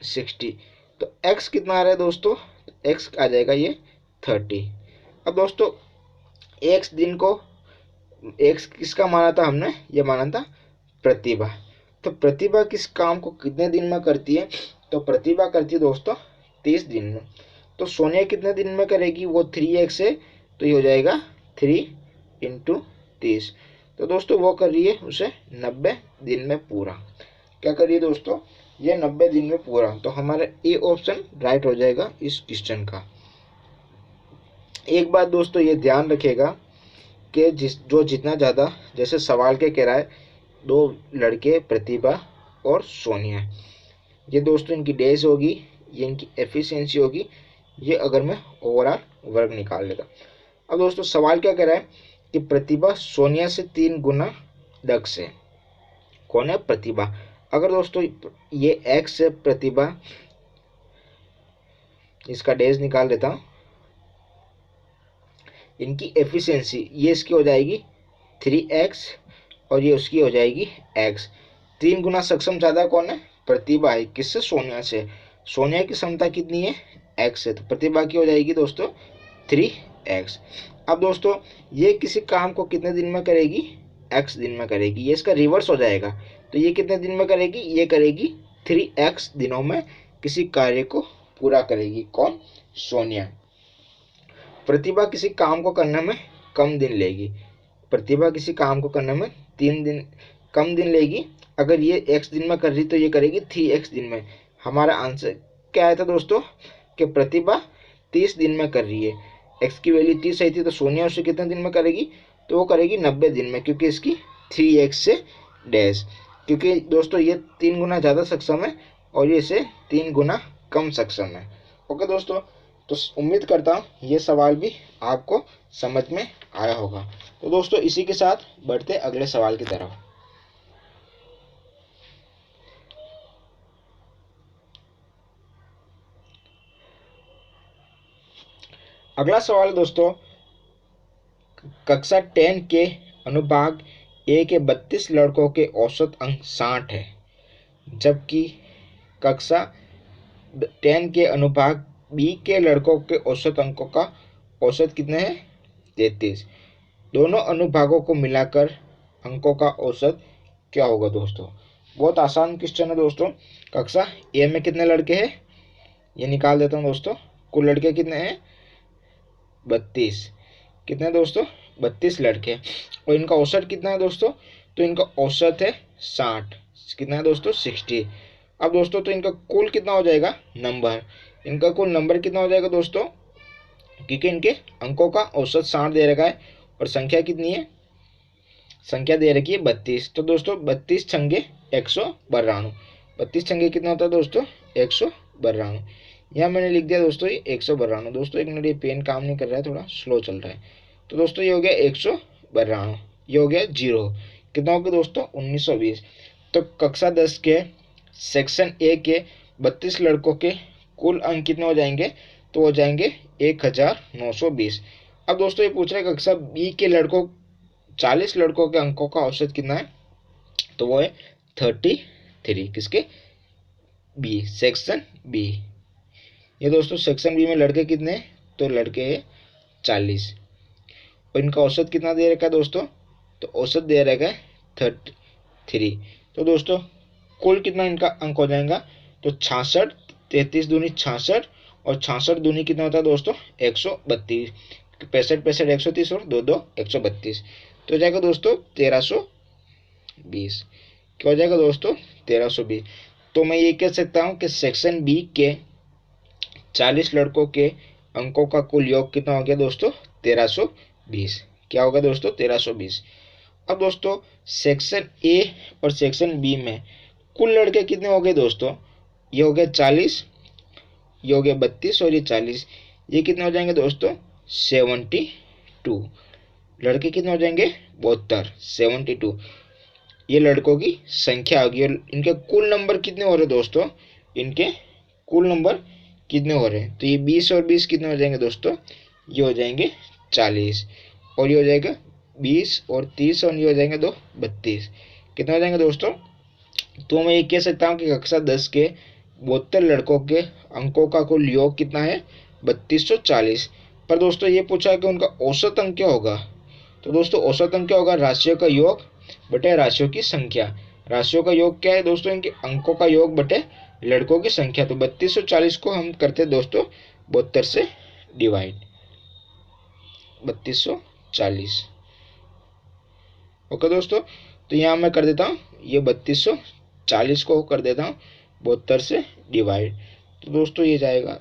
60। तो x कितना आ रहा है दोस्तों, x आ जाएगा ये 30। अब दोस्तों x दिन को x किसका माना था हमने, ये माना था प्रतिभा। तो प्रतिभा किस काम को कितने दिन में करती है, तो प्रतिभा करती है दोस्तों 30 दिन में। तो सोनिया कितने दिन में करेगी, वो 3x है, तो ये हो जाएगा 3 × 30। तो दोस्तों वो कर रही है उसे 90 दिन में पूरा। क्या करिए दोस्तों, ये 90 दिन में पूरा। तो हमारा ए ऑप्शन राइट हो जाएगा इस क्वेश्चन का। एक बात दोस्तों ये ध्यान रखेगा कि जितना ज़्यादा, जैसे सवाल के कह रहा है, दो लड़के प्रतिभा और सोनिया, ये दोस्तों इनकी डेज होगी, ये इनकी एफिशिएंसी होगी, ये अगर मैं ओवरऑल वर्क निकाल लेता। अब दोस्तों सवाल क्या कह रहा है कि प्रतिभा सोनिया से 3 गुना दक्ष है। कौन है? प्रतिभा। अगर दोस्तों ये एक्स है प्रतिभा, इसका डेज निकाल लेता हूँ, इनकी एफिशिएंसी ये इसकी हो जाएगी 3x और ये उसकी हो जाएगी x। 3 गुना सक्षम ज़्यादा कौन है? प्रतिभा है। किससे? सोनिया से। सोनिया की क्षमता कितनी है? x है, तो प्रतिभा की हो जाएगी दोस्तों 3x। अब दोस्तों ये किसी काम को कितने दिन में करेगी? x दिन में करेगी। ये इसका रिवर्स हो जाएगा, तो ये कितने दिन में करेगी? ये करेगी 3x दिनों में किसी कार्य को पूरा करेगी। कौन? सोनिया। प्रतिभा किसी काम को करने में कम दिन लेगी। प्रतिभा किसी काम को करने में 3 दिन कम दिन लेगी। अगर ये x दिन में कर रही तो ये करेगी 3x दिन में। हमारा आंसर क्या आया था दोस्तों कि प्रतिभा 30 दिन में कर रही है। x की वैल्यू 30 आई थी, तो सोनिया उसे कितने दिन में करेगी? तो वो करेगी 90 दिन में, क्योंकि इसकी 3x से डैश, क्योंकि दोस्तों ये 3 गुना ज़्यादा सक्षम है और ये इसे 3 गुना कम सक्षम है। ओके दोस्तों, तो उम्मीद करता हूँ ये सवाल भी आपको समझ में आया होगा। तो दोस्तों इसी के साथ बढ़ते अगले सवाल की तरफ। अगला सवाल दोस्तों, कक्षा 10 के अनुभाग ए के 32 लड़कों के औसत अंक 60 है, जबकि कक्षा 10 के अनुभाग बी के लड़कों के औसत अंकों का औसत कितने हैं? 33। दोनों अनुभागों को मिलाकर अंकों का औसत क्या होगा दोस्तों? बहुत आसान क्वेश्चन है दोस्तों। कक्षा ए में कितने लड़के हैं? ये निकाल देता हूँ दोस्तों। कुल लड़के कितने हैं? 32। कितने दोस्तों? 32 लड़के। और इनका औसत कितना है दोस्तों? तो इनका औसत है 60। कितना है दोस्तों? 60। अब दोस्तों तो इनका कुल कितना हो जाएगा? नंबर। इनका कुल नंबर कितना हो जाएगा दोस्तों? क्योंकि इनके अंकों का औसत 60 दे रखा है और संख्या कितनी है? संख्या दे रखी है 32। तो दोस्तों 32 छंगे 192। 32 छंगे कितना होता है दोस्तों? 192। यहाँ मैंने लिख दिया दोस्तों ये 192। दोस्तों एक मिनट, ये पेन काम नहीं कर रहा है, थोड़ा स्लो चल रहा है। तो दोस्तों ये हो गया 192, ये हो गया 0। कितना हो गया दोस्तों? 1920। तो कक्षा 10 के सेक्शन ए के 32 लड़कों के कुल अंक कितने हो जाएंगे? तो हो जाएंगे 1920। अब दोस्तों ये पूछ रहे हैं कक्षा बी के लड़कों 40 लड़कों के अंकों का औसत कितना है? तो वो है 33। किसके? B, section B. ये दोस्तों सेक्शन बी में लड़के कितने हैं? तो लड़के हैं 40। और इनका औसत कितना दे रखा है दोस्तों? तो औसत दे रखा है 33। तो दोस्तों कुल कितना इनका अंक हो जाएगा? तो 66। 33 दूनी 66 और 66 दूनी कितना होता है दोस्तों? 132। 65 65 130 और 2 2 132। तो हो जाएगा दोस्तों 1320। क्या हो जाएगा दोस्तों? 1320। तो मैं ये कह सकता हूँ कि सेक्शन बी के 40 लड़कों के अंकों का कुल योग कितना हो गया दोस्तों? 1320। क्या होगा दोस्तों? 1320। अब दोस्तों सेक्शन ए और सेक्शन बी में कुल लड़के कितने हो गए दोस्तों? ये हो गया 40, ये हो गया 32 और ये 40। ये कितने हो जाएंगे दोस्तों? 72। लड़के कितने हो जाएंगे? 72, 72। ये लड़कों की संख्या होगी। और इनके कुल नंबर कितने हो रहे दोस्तों? इनके कुल नंबर कितने हो रहे हैं? तो ये 20 और 20 कितने हो जाएंगे दोस्तों? ये हो जाएंगे 40। और ये हो जाएगा 20 और 30 और ये हो जाएंगे 2 32। कितने हो जाएंगे दोस्तों? तो मैं ये कह सकता हूँ कि कक्षा 10 के 72 लड़कों के अंकों का कुल योग कितना है? 3240। पर दोस्तों ये पूछा है कि उनका औसत अंक क्या होगा? तो दोस्तों औसत अंक क्या होगा? राशियों का योग बटे राशियों की संख्या। राशियों का योग क्या है दोस्तों? इनके अंकों का योग बटे लड़कों की संख्या। तो 3240 को हम करते दोस्तों 72 से डिवाइड। 3240। ओके दोस्तों, तो यहाँ मैं कर देता हूँ ये 3240 को कर देता हूँ 72 से डिवाइड। तो दोस्तों ये जाएगा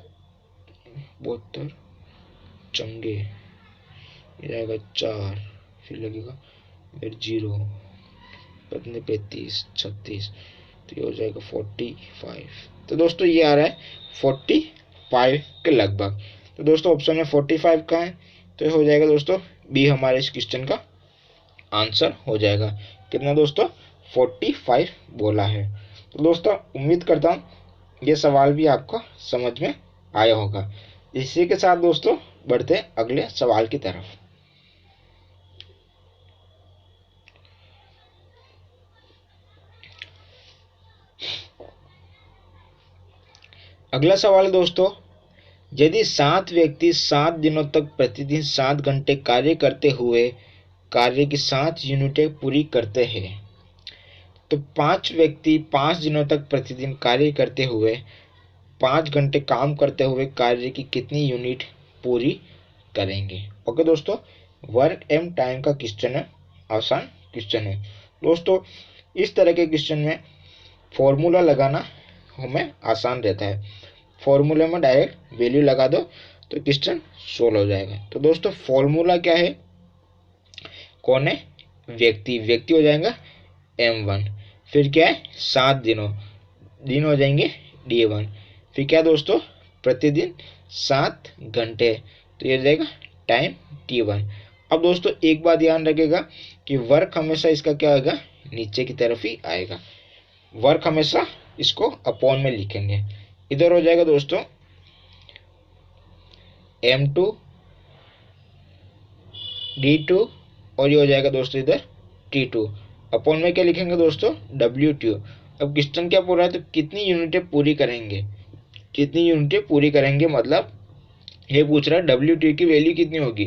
72 चंगे, ये जाएगा 4, फिर लगेगा इधर 0, पतने 35, 36, तो ये हो जाएगा 45। तो दोस्तों ये आ रहा है 45 के लगभग। तो दोस्तों ऑप्शन में 45 का है, तो ये हो जाएगा दोस्तों बी हमारे इस क्वेश्चन का आंसर हो जाएगा। कितना दोस्तों? 45 बोला है। तो दोस्तों उम्मीद करता हूँ ये सवाल भी आपको समझ में आया होगा। इसी के साथ दोस्तों बढ़ते अगले सवाल की तरफ। अगला सवाल है दोस्तों, यदि 7 व्यक्ति 7 दिनों तक प्रतिदिन 7 घंटे कार्य करते हुए कार्य की 7 यूनिटें पूरी करते हैं, तो 5 व्यक्ति 5 दिनों तक प्रतिदिन कार्य करते हुए 5 घंटे काम करते हुए कार्य की कितनी यूनिट पूरी करेंगे। ओके दोस्तों, वर्क एम टाइम का क्वेश्चन है, आसान क्वेश्चन है दोस्तों। इस तरह के क्वेश्चन में फॉर्मूला लगाना हमें आसान रहता है। फॉर्मूले में डायरेक्ट वैल्यू लगा दो तो क्वेश्चन सोल्व हो जाएगा। तो दोस्तों फॉर्मूला क्या है? कौन है? व्यक्ति, व्यक्ति हो जाएगा m1, फिर क्या है 7 दिनों, दिन हो जाएंगे d1, फिर क्या दोस्तों प्रतिदिन 7 घंटे, तो ये हो जाएगा टाइम t1। अब दोस्तों एक बात ध्यान रखिएगा कि वर्क हमेशा इसका क्या होगा, नीचे की तरफ ही आएगा। वर्क हमेशा इसको अपॉन में लिखेंगे। इधर हो जाएगा दोस्तों m2 d2 और ये हो जाएगा दोस्तों इधर t2। अपॉन में क्या लिखेंगे दोस्तों? w2। अब क्वेश्चन क्या पूरा है, तो कितनी यूनिटें पूरी करेंगे, कितनी यूनिटें पूरी करेंगे, मतलब ये पूछ रहा है w2 की वैल्यू कितनी होगी।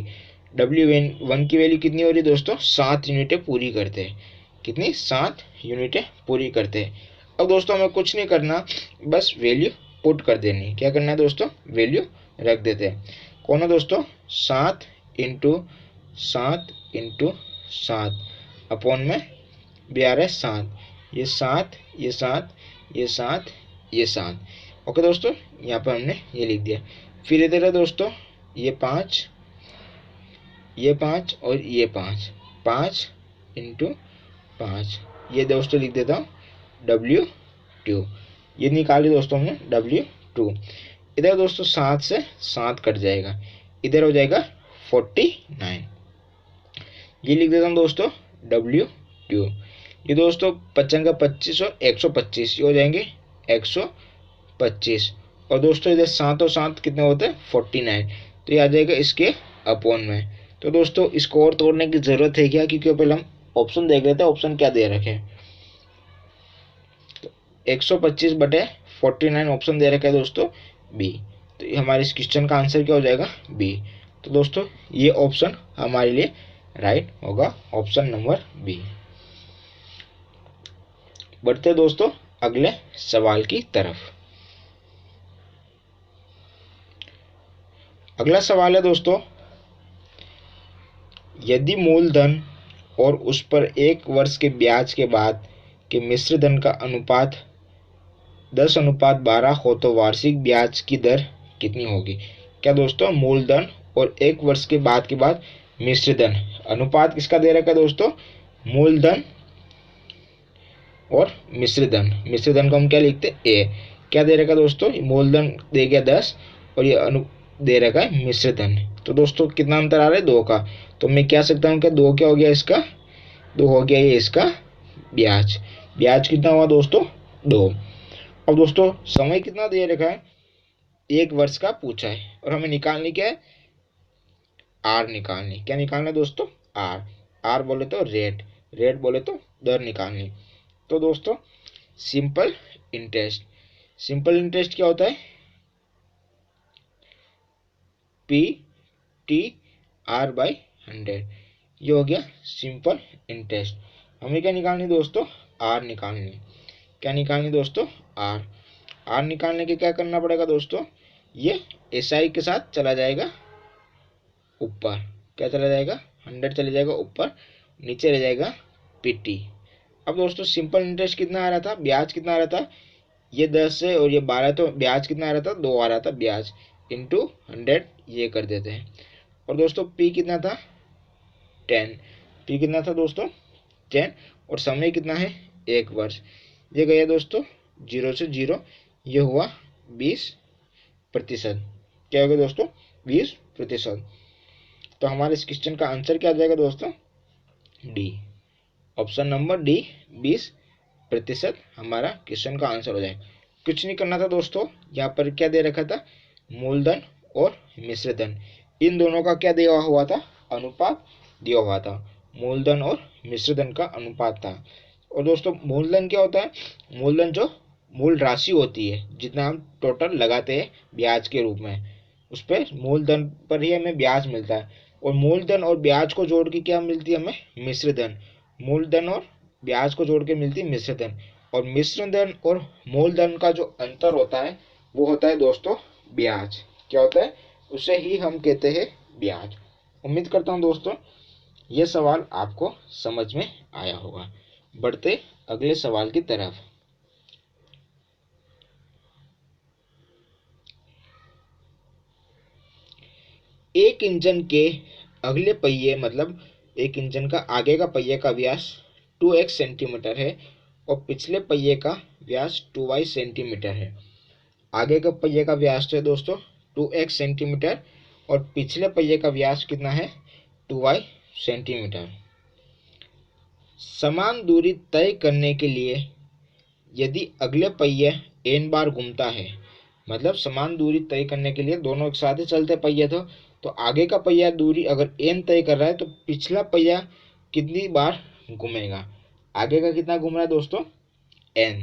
w1 की वैल्यू कितनी हो रही है दोस्तों? 7 यूनिटें पूरी करते हैं। कितनी? 7 यूनिटें पूरी करते हैं। अब दोस्तों हमें कुछ नहीं करना, बस वैल्यू पुट कर देनी। क्या करना है दोस्तों? वैल्यू रख देते हैं। कौन है दोस्तों? 7 इंटू 7 इंटू 7 अपॉन में भी आ रहा है 7, ये 7, ये 7, ये 7, ये 7। ओके दोस्तों, यहाँ पर हमने ये लिख दिया। फिर इधर है दोस्तों ये 5, ये 5 और ये 5, 5 इंटू 5, ये दोस्तों लिख देता हूँ W2। ये निकाली दोस्तों हमने W2। इधर दोस्तों 7 से 7 कट जाएगा, इधर हो जाएगा 49। ये लिख देता हूँ दोस्तों W2। ये दोस्तों 55 25 और 125, ये हो जाएंगे 125। और दोस्तों इधर 7 और 7 कितने होते हैं? 49, तो ये आ जाएगा इसके अपॉन में। तो दोस्तों इसको और तोड़ने की जरूरत है क्या, क्योंकि पहले हम ऑप्शन देख लेते हैं, ऑप्शन क्या दे रखे हैं। तो 125 बटे 49 ऑप्शन दे रखा है दोस्तों बी, तो ये हमारे इस क्वेश्चन का आंसर क्या हो जाएगा? बी। तो दोस्तों ये ऑप्शन हमारे लिए राइट होगा, ऑप्शन नंबर बी। बढ़ते दोस्तों अगले सवाल की तरफ। अगला सवाल है दोस्तों, यदि मूलधन और उस पर 1 वर्ष के ब्याज के बाद के मिश्र धन का अनुपात 10:12 हो तो वार्षिक ब्याज की दर कितनी होगी। क्या दोस्तों? मूलधन और 1 वर्ष के बाद मिश्र धन, अनुपात किसका दे रखा है दोस्तों? मूलधन और मिश्र धन को हम क्या लिखते हैं? ए। क्या दे रखा है दोस्तों? मूलधन दे गया 10 और ये अनु दे रखा है मिश्र धन। तो दोस्तों कितना अंतर आ रहा है? 2 का। तो मैं क्या सकता हूँ कि 2 क्या हो गया इसका? 2 हो गया ये इसका ब्याज। ब्याज कितना हुआ दोस्तों? 2। अब दोस्तों समय कितना दे रखा है? 1 वर्ष का पूछा है और हमें निकालनी क्या है? आर निकालनी। क्या निकालना है दोस्तों? आर। आर बोले तो रेट, रेट बोले तो दर निकालनी। तो दोस्तों सिंपल इंटरेस्ट, सिंपल इंटरेस्ट क्या होता है? पी टी आर बाई 100, ये हो गया सिंपल इंटरेस्ट। हमें क्या निकालनी दोस्तों? आर निकालनी। क्या निकालनी दोस्तों? आर। आर निकालने के क्या करना पड़ेगा दोस्तों? ये एसआई के साथ चला जाएगा ऊपर। क्या चला जाएगा? 100 चला जाएगा ऊपर, नीचे रह जाएगा पीटी। अब दोस्तों सिंपल इंटरेस्ट कितना आ रहा था? ब्याज कितना आ रहा था? ये 10 है और ये 12, तो ब्याज कितना आ रहा था? 2 आ रहा था ब्याज, इंटू 100 ये कर देते हैं। और दोस्तों पी कितना था 10, पी कितना था दोस्तों 10, और समय कितना है 1 वर्ष। ये गया दोस्तों 0 से 0, ये हुआ 20%। क्या हो गया दोस्तों 20%। तो हमारे इस क्वेश्चन का आंसर क्या आ जाएगा दोस्तों डी, ऑप्शन नंबर डी 20% हमारा क्वेश्चन का आंसर हो जाएगा। कुछ नहीं करना था दोस्तों, यहाँ पर क्या दे रखा था मूलधन और मिश्रधन, इन दोनों का क्या दिया हुआ था अनुपात दिया हुआ था, मूलधन और मिश्रधन का अनुपात था। और दोस्तों मूलधन क्या होता है, मूलधन जो मूल राशि होती है जितना हम टोटल लगाते हैं ब्याज के रूप में, उस पर मूलधन पर ही हमें ब्याज मिलता है। और मूलधन और ब्याज को जोड़ के क्या मिलती है हमें मिश्रधन, मूलधन और ब्याज को जोड़ के मिलती है मिश्रधन। और मिश्रधन और मूलधन का जो अंतर होता है वो होता है दोस्तों ब्याज। क्या होता है, उसे ही हम कहते हैं ब्याज। उम्मीद करता हूँ दोस्तों ये सवाल आपको समझ में आया होगा। बढ़ते अगले सवाल की तरफ। एक इंजन के अगले पहिए मतलब एक इंजन का आगे का पहिए का व्यास 2x सेंटीमीटर है और पिछले पहिए का व्यास 2y सेंटीमीटर है। आगे का पहिए का व्यास है दोस्तों 2x सेंटीमीटर और पिछले पहिए का व्यास कितना है 2y सेंटीमीटर। समान दूरी तय करने के लिए यदि अगले पहिए n बार घूमता है, मतलब समान दूरी तय करने के लिए दोनों एक साथ ही चलते पहिए तो आगे का पहिया दूरी अगर n तय कर रहा है तो पिछला पहिया कितनी बार घूमेगा, आगे का कितना घूम रहा है दोस्तों n,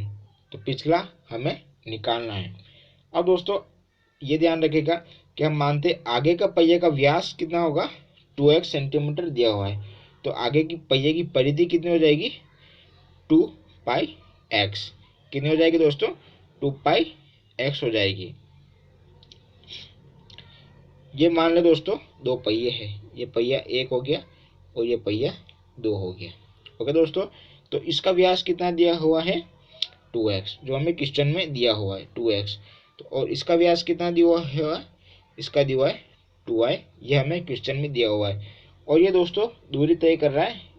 तो पिछला हमें निकालना है। अब दोस्तों ये ध्यान रखिएगा कि हम मानते आगे का पहिए का व्यास कितना होगा 2x सेंटीमीटर दिया हुआ है, तो आगे की पहिए की परिधि कितनी हो जाएगी 2πx, कितनी हो जाएगी दोस्तों 2πx हो जाएगी। ये मान लो दोस्तों दो पहिए हैं, ये पहिया 1 हो गया और ये पहिया 2 हो गया। ओके दोस्तों, तो इसका व्यास कितना दिया हुआ है 2x, जो हमें क्वेश्चन में दिया हुआ है 2x, तो और इसका व्यास कितना दिया हुआ है, इसका दिया हुआ है 2y, ये हमें क्वेश्चन में दिया हुआ है। और ये दोस्तों दूरी तय कर रहा है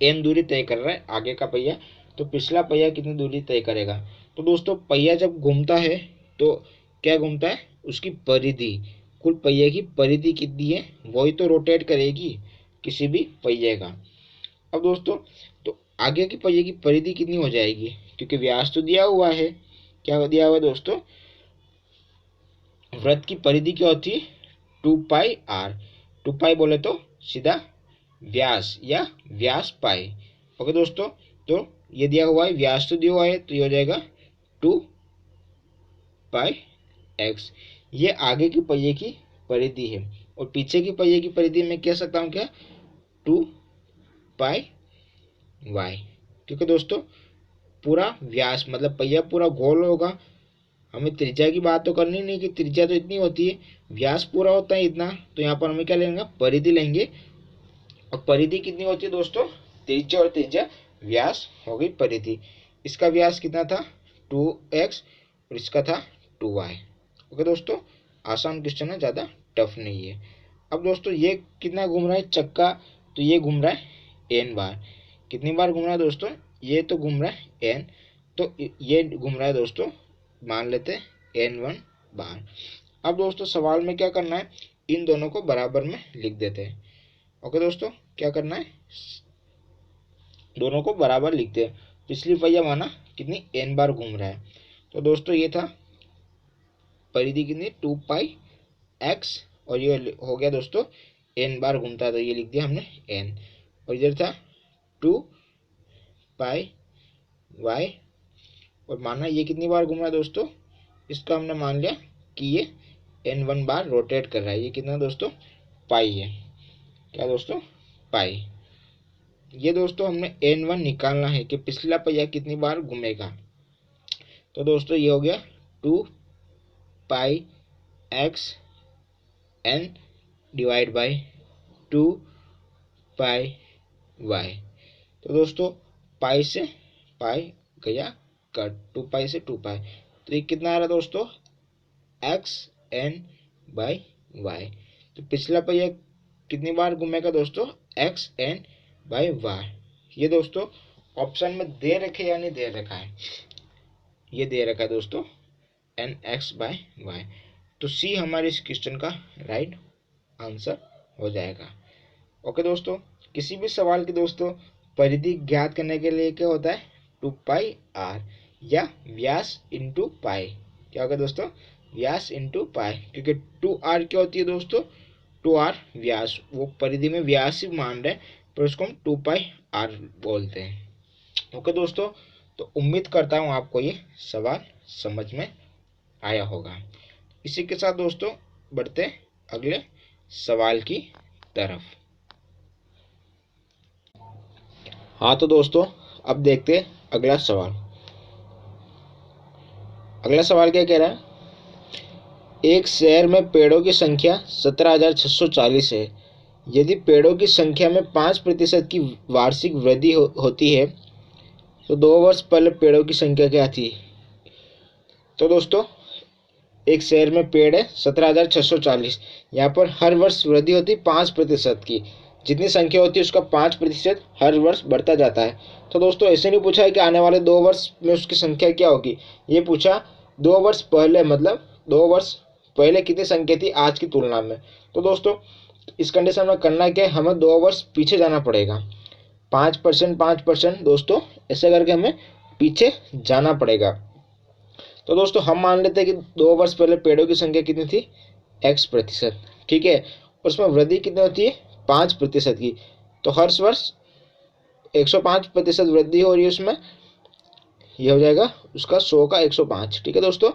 n दूरी तय कर रहा है आगे का पहिया, तो पिछला पहिया कितनी दूरी तय करेगा। तो दोस्तों पहिया जब घूमता है तो क्या घूमता है, उसकी परिधि, कुल पहिए की परिधि कितनी है वही तो रोटेट करेगी किसी भी पहिए का। अब दोस्तों तो आगे की पहिए की परिधि कितनी हो जाएगी, क्योंकि व्यास तो दिया हुआ है, क्या दिया हुआ है दोस्तों वृत्त की परिधि क्या होती है 2πr, 2π बोले तो सीधा व्यास या व्यास पाई। ओके दोस्तों, तो ये दिया हुआ है व्यास तो दिया हुआ है तो ये हो जाएगा 2πx, ये आगे की पहिए की परिधि है। और पीछे की पहिए की परिधि में कह सकता हूँ क्या 2πy, क्योंकि दोस्तों पूरा व्यास मतलब पहिया पूरा गोल होगा, हमें त्रिज्या की बात तो करनी नहीं कि त्रिज्या तो इतनी होती है, व्यास पूरा होता है इतना, तो यहाँ पर हमें क्या लेंगे परिधि लेंगे। और परिधि कितनी होती है दोस्तों त्रिज्या और त्रिज्या व्यास हो गई परिधि। इसका व्यास कितना था 2x और इसका था 2y। ओके दोस्तों, आसान क्वेश्चन है, ज़्यादा टफ नहीं है। अब दोस्तों ये कितना घूम रहा है चक्का, तो ये घूम रहा है n बार, कितनी बार घूम रहा है दोस्तों, ये तो घूम रहा है n, तो ये घूम रहा है दोस्तों मान लेते हैं n1 बार। अब दोस्तों सवाल में क्या करना है, इन दोनों को बराबर में लिख देते हैं। ओके दोस्तों, क्या करना है दोनों को बराबर लिखते हैं। पिछली पहिया माना कितनी n बार घूम रहा है, तो दोस्तों ये था परिधि कितनी 2πx और ये हो गया दोस्तों n बार घूमता है तो ये लिख दिया हमने n, और इधर था 2πy और माना ये कितनी बार घूम रहा है दोस्तों, इसका हमने मान लिया कि ये n1 बार रोटेट कर रहा है, ये कितना दोस्तों पाई है, क्या दोस्तों पाई। ये दोस्तों हमने n1 निकालना है कि पिछला पहिया कितनी बार घूमेगा, तो दोस्तों ये हो गया 2πx n divide by 2πy, तो दोस्तों पाई से पाई गया कट, 2π से 2π, तो ये कितना आ रहा है दोस्तों x n बाई वाई। तो पिछला पहिया कितनी बार घूमेगा दोस्तों, एक्स एन बाई वाई। ये दोस्तों ऑप्शन में दे रखे या नहीं दे रखा है, ये दे रखा है दोस्तों एन एक्स बाई वाई। तो सी हमारे इस क्वेश्चन का राइट आंसर हो जाएगा। ओके दोस्तों, किसी भी सवाल की दोस्तों परिधि ज्ञात करने के लिए क्या होता है, 2 पाई आर या व्यास इंटू पाई। क्या होगा दोस्तों, व्यास इंटू पाई, क्योंकि 2r क्या होती है दोस्तों, 2r व्यास, वो परिधि में व्यास ही मान रहे हैं, पर उसको हम 2 पाई आर बोलते हैं। ओके दोस्तों, तो उम्मीद करता हूँ आपको ये सवाल समझ में आया होगा। इसी के साथ दोस्तों बढ़ते अगले सवाल की तरफ। हाँ तो दोस्तों अब देखते अगला सवाल। अगला सवाल क्या कह रहा है, एक शहर में पेड़ों की संख्या 17,640 है। यदि पेड़ों की संख्या में 5% की वार्षिक वृद्धि होती है तो 2 वर्ष पहले पेड़ों की संख्या क्या थी। तो दोस्तों एक शहर में पेड़ है 17,640, यहाँ पर हर वर्ष वृद्धि होती है 5% की, जितनी संख्या होती है उसका 5% हर वर्ष बढ़ता जाता है। तो दोस्तों ऐसे नहीं पूछा है कि आने वाले 2 वर्ष में उसकी संख्या क्या होगी, ये पूछा 2 वर्ष पहले, मतलब 2 वर्ष पहले कितनी संख्या थी आज की तुलना में। तो दोस्तों इस कंडीशन में करना क्या है, हमें 2 वर्ष पीछे जाना पड़ेगा, 5% दोस्तों ऐसे करके हमें पीछे जाना पड़ेगा। तो दोस्तों हम मान लेते हैं कि 2 वर्ष पहले पेड़ों की संख्या कितनी थी, x%, ठीक है, उसमें वृद्धि कितनी होती है 5% की। तो हर वर्ष 105% वृद्धि हो रही है उसमें, ये हो जाएगा उसका 100 का 105, ठीक है दोस्तों।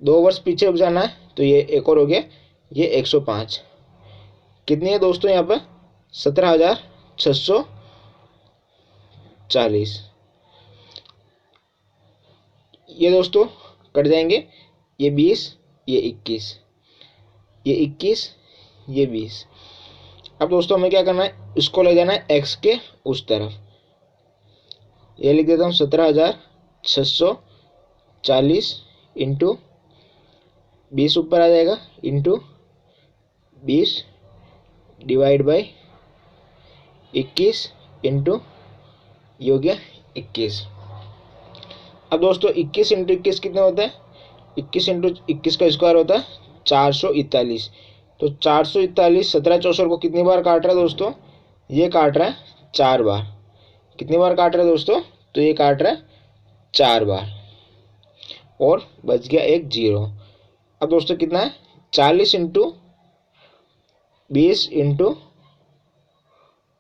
2 वर्ष पीछे जाना है तो ये एक और हो गया, ये 105 कितनी है दोस्तों यहाँ पर 17,640। ये दोस्तों कट जाएंगे, ये 20, ये 21, ये 21, ये 20। अब दोस्तों हमें क्या करना है, इसको ले जाना है x के उस तरफ। ये लिख देता हूँ 17,640 इंटू 20 ऊपर आ जाएगा, इंटू 20 डिवाइड बाई 21 इंटू ये हो गया 21। अब दोस्तों 21 इंटू 21 कितने होता है, 21 इंटू 21 का स्क्वायर होता है 441। तो 441 17 64 को कितनी बार काट रहा है दोस्तों, ये काट रहा है 4 बार। कितनी बार काट रहा है दोस्तों, तो ये काट रहा है 4 बार, और बच गया एक 0। अब दोस्तों कितना है 40 इंटू 20 इंटू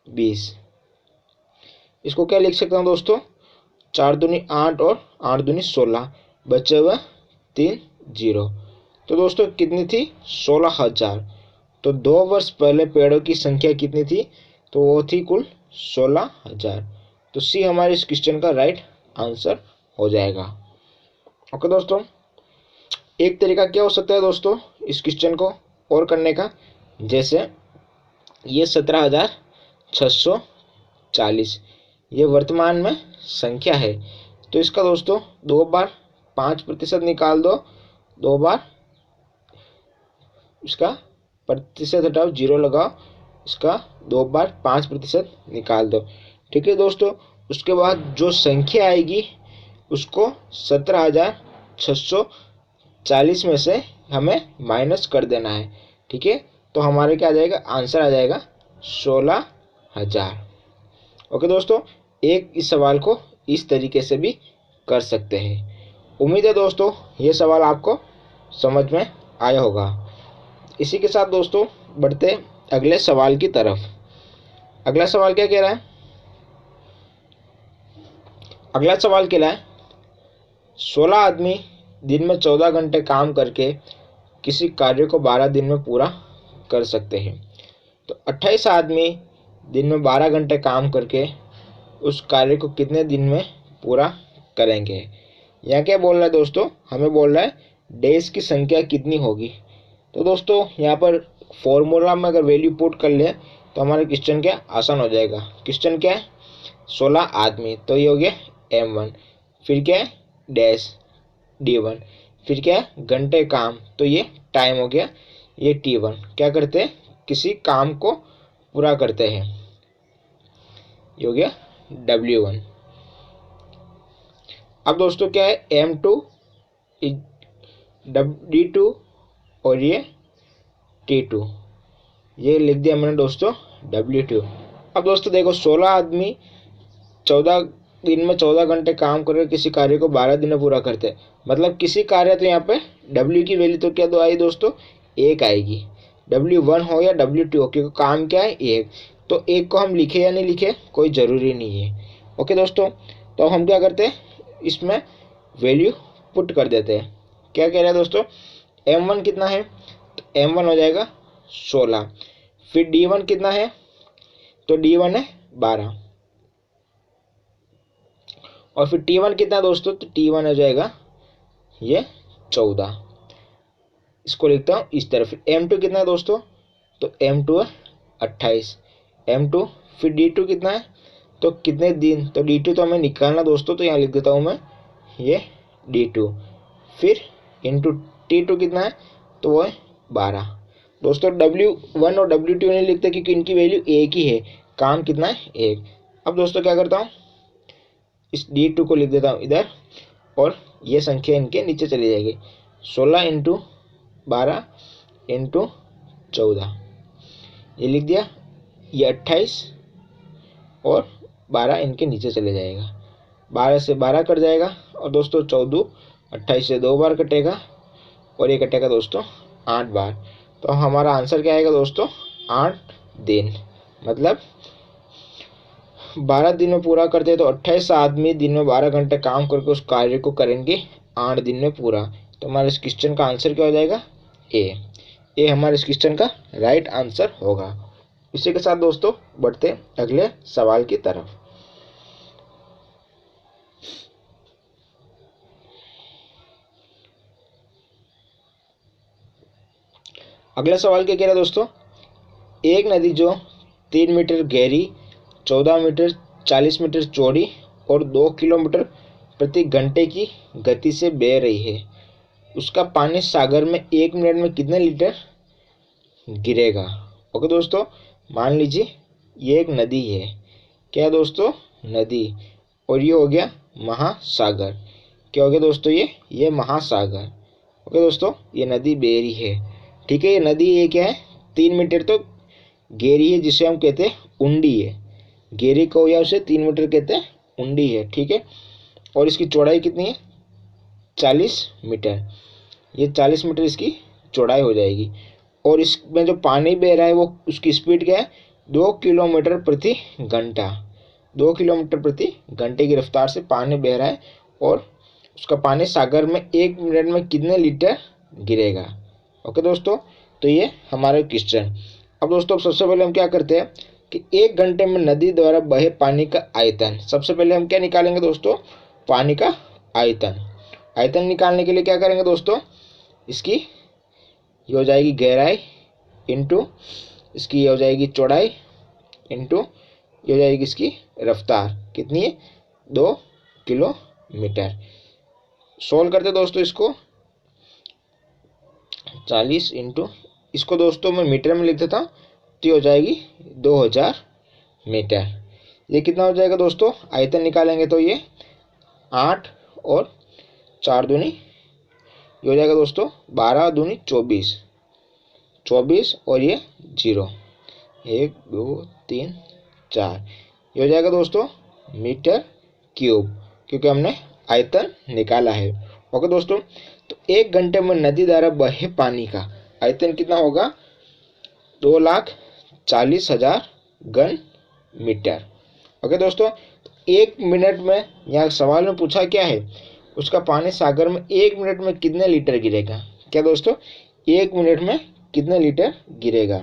20, इसको क्या लिख सकता हूँ दोस्तों, 4 दूनी 8 और 8 दूनी 16, बचे हुए 3 0। तो दोस्तों कितनी थी 16,000। तो 2 वर्ष पहले पेड़ों की संख्या कितनी थी, तो वो थी कुल 16,000। तो सी हमारे इस क्वेश्चन का राइट आंसर हो जाएगा। ओके दोस्तों, एक तरीका क्या हो सकता है दोस्तों इस क्वेश्चन को और करने का, जैसे ये 17,640 ये वर्तमान में संख्या है, तो इसका दोस्तों 2 बार 5% निकाल दो, 2 बार इसका प्रतिशत हटाओ 0 लगाओ, इसका 2 बार 5% निकाल दो, ठीक है दोस्तों। उसके बाद जो संख्या आएगी उसको 17,640 में से हमें माइनस कर देना है, ठीक है। तो हमारे क्या आ जाएगा, आंसर आ जाएगा 16,000। ओके दोस्तों, एक इस सवाल को इस तरीके से भी कर सकते हैं। उम्मीद है दोस्तों ये सवाल आपको समझ में आया होगा। इसी के साथ दोस्तों बढ़ते अगले सवाल की तरफ। अगला सवाल क्या कह रहा है, अगला सवाल कह रहा है 16 आदमी दिन में 14 घंटे काम करके किसी कार्य को 12 दिन में पूरा कर सकते हैं, तो 28 आदमी दिन में 12 घंटे काम करके उस कार्य को कितने दिन में पूरा करेंगे। यहाँ क्या बोल रहा है दोस्तों, हमें बोल रहा है डेज की संख्या कितनी होगी। तो दोस्तों यहाँ पर फॉर्मूला में अगर वैल्यू पुट कर ले तो हमारा क्वेश्चन क्या आसान हो जाएगा। क्वेश्चन क्या है 16 आदमी, तो ये हो गया m1, फिर क्या है डैश d1, फिर क्या है, घंटे काम, तो ये टाइम हो गया। ये T1 क्या करते हैं, किसी काम को पूरा करते हैं, ये हो गया W1। अब दोस्तों क्या है, M2 D2 और ये T2, ये लिख दिया मैंने दोस्तों W2। अब दोस्तों देखो 16 आदमी 14 दिन में 14 घंटे काम करके किसी कार्य को 12 दिन में पूरा करते हैं। मतलब किसी कार्य, तो यहाँ पे W की वैल्यू तो क्या दो आई दोस्तों, एक आएगी। W1 हो या W2 हो, क्योंकि काम क्या है, एक। तो एक को हम लिखे या नहीं लिखे कोई ज़रूरी नहीं है। ओके दोस्तों, तो हम क्या करते हैं, इसमें वैल्यू पुट कर देते हैं। क्या कह रहे हैं दोस्तों, M1 कितना है, तो M1 हो जाएगा 16। फिर D1 कितना है, तो D1 है 12। और फिर T1 कितना है दोस्तों, तो T1 हो जाएगा ये 14। इसको लिखता हूँ इस तरफ। M2 कितना है दोस्तों, तो M2 है 28। M2 फिर D2 कितना है, तो कितने दिन, तो D2 तो हमें निकालना दोस्तों, तो यहाँ लिख देता हूँ मैं ये D2। फिर इंटू T2 कितना है, तो वो है 12। दोस्तों W1 और W2 नहीं लिखते क्योंकि इनकी वैल्यू एक ही है, काम कितना है, एक। अब दोस्तों क्या करता हूँ, इस D2 को लिख देता हूँ इधर, और ये संख्या इनके नीचे चली जाएगी। 16 इंटू 12 इंटू 14, ये लिख दिया। ये 28 और 12 इनके नीचे चले जाएगा। 12 से 12 कट जाएगा, और दोस्तों 14 28 से 2 बार कटेगा, और ये कटेगा दोस्तों 8 बार। तो हमारा आंसर क्या आएगा दोस्तों, 8 दिन। मतलब 12 दिन में पूरा करते हैं, तो 28 आदमी दिन में 12 घंटे काम करके उस कार्य को करेंगे 8 दिन में पूरा। तो हमारे इस क्वेश्चन का आंसर क्या हो जाएगा, ए हमारे इस क्वेश्चन का राइट आंसर होगा। इसी के साथ दोस्तों बढ़ते अगले सवाल की तरफ। अगला सवाल क्या कह रहा है दोस्तों, एक नदी जो 3 मीटर गहरी, 14 मीटर 40 मीटर चौड़ी और 2 किलोमीटर प्रति घंटे की गति से बह रही है, उसका पानी सागर में 1 मिनट में कितने लीटर गिरेगा। ओके दोस्तों, मान लीजिए ये एक नदी है, क्या है दोस्तों, नदी, और ये हो गया महासागर। क्या हो गया दोस्तों, ये महासागर। ओके दोस्तों, ये नदी बह रही है, ठीक है। ये नदी, ये क्या है, 3 मीटर तो गहरी है, जिसे हम कहते हैं उंडी है। गहरी को या उसे 3 मीटर कहते हैं, उंडी है, ठीक है। और इसकी चौड़ाई कितनी है, 40 मीटर। ये 40 मीटर इसकी चौड़ाई हो जाएगी। और इसमें जो पानी बह रहा है वो, उसकी स्पीड क्या है, 2 किलोमीटर प्रति घंटा। 2 किलोमीटर प्रति घंटे की रफ्तार से पानी बह रहा है, और उसका पानी सागर में 1 मिनट में कितने लीटर गिरेगा। ओके दोस्तों, तो ये हमारा क्वेश्चन। अब दोस्तों सबसे पहले हम क्या करते हैं कि 1 घंटे में नदी द्वारा बहे पानी का आयतन। सबसे पहले हम क्या निकालेंगे दोस्तों, पानी का आयतन। आयतन निकालने के लिए क्या करेंगे दोस्तों, इसकी ये हो जाएगी गहराई इंटू इसकी ये हो जाएगी चौड़ाई इंटू ये हो जाएगी इसकी रफ्तार, कितनी है, 2 किलोमीटर। सोल्व करते दोस्तों इसको, 40 इंटू इसको दोस्तों मैं मीटर में लिख देता हूँ, तो हो जाएगी 2000 मीटर। ये कितना हो जाएगा दोस्तों, आयतन निकालेंगे तो ये 8 और 4 दूनी, ये हो जाएगा दोस्तों 12 दूनी 24, 24 और ये 0, 1 2 3 4, ये हो जाएगा दोस्तों मीटर क्यूब, क्योंकि हमने आयतन निकाला है। ओके दोस्तों, तो 1 घंटे में नदी द्वारा बहे पानी का आयतन कितना होगा, 2,40,000 घन मीटर। ओके दोस्तों, 1 मिनट में, यहाँ सवाल में पूछा क्या है, उसका पानी सागर में 1 मिनट में कितने लीटर गिरेगा। क्या दोस्तों, 1 मिनट में कितने लीटर गिरेगा।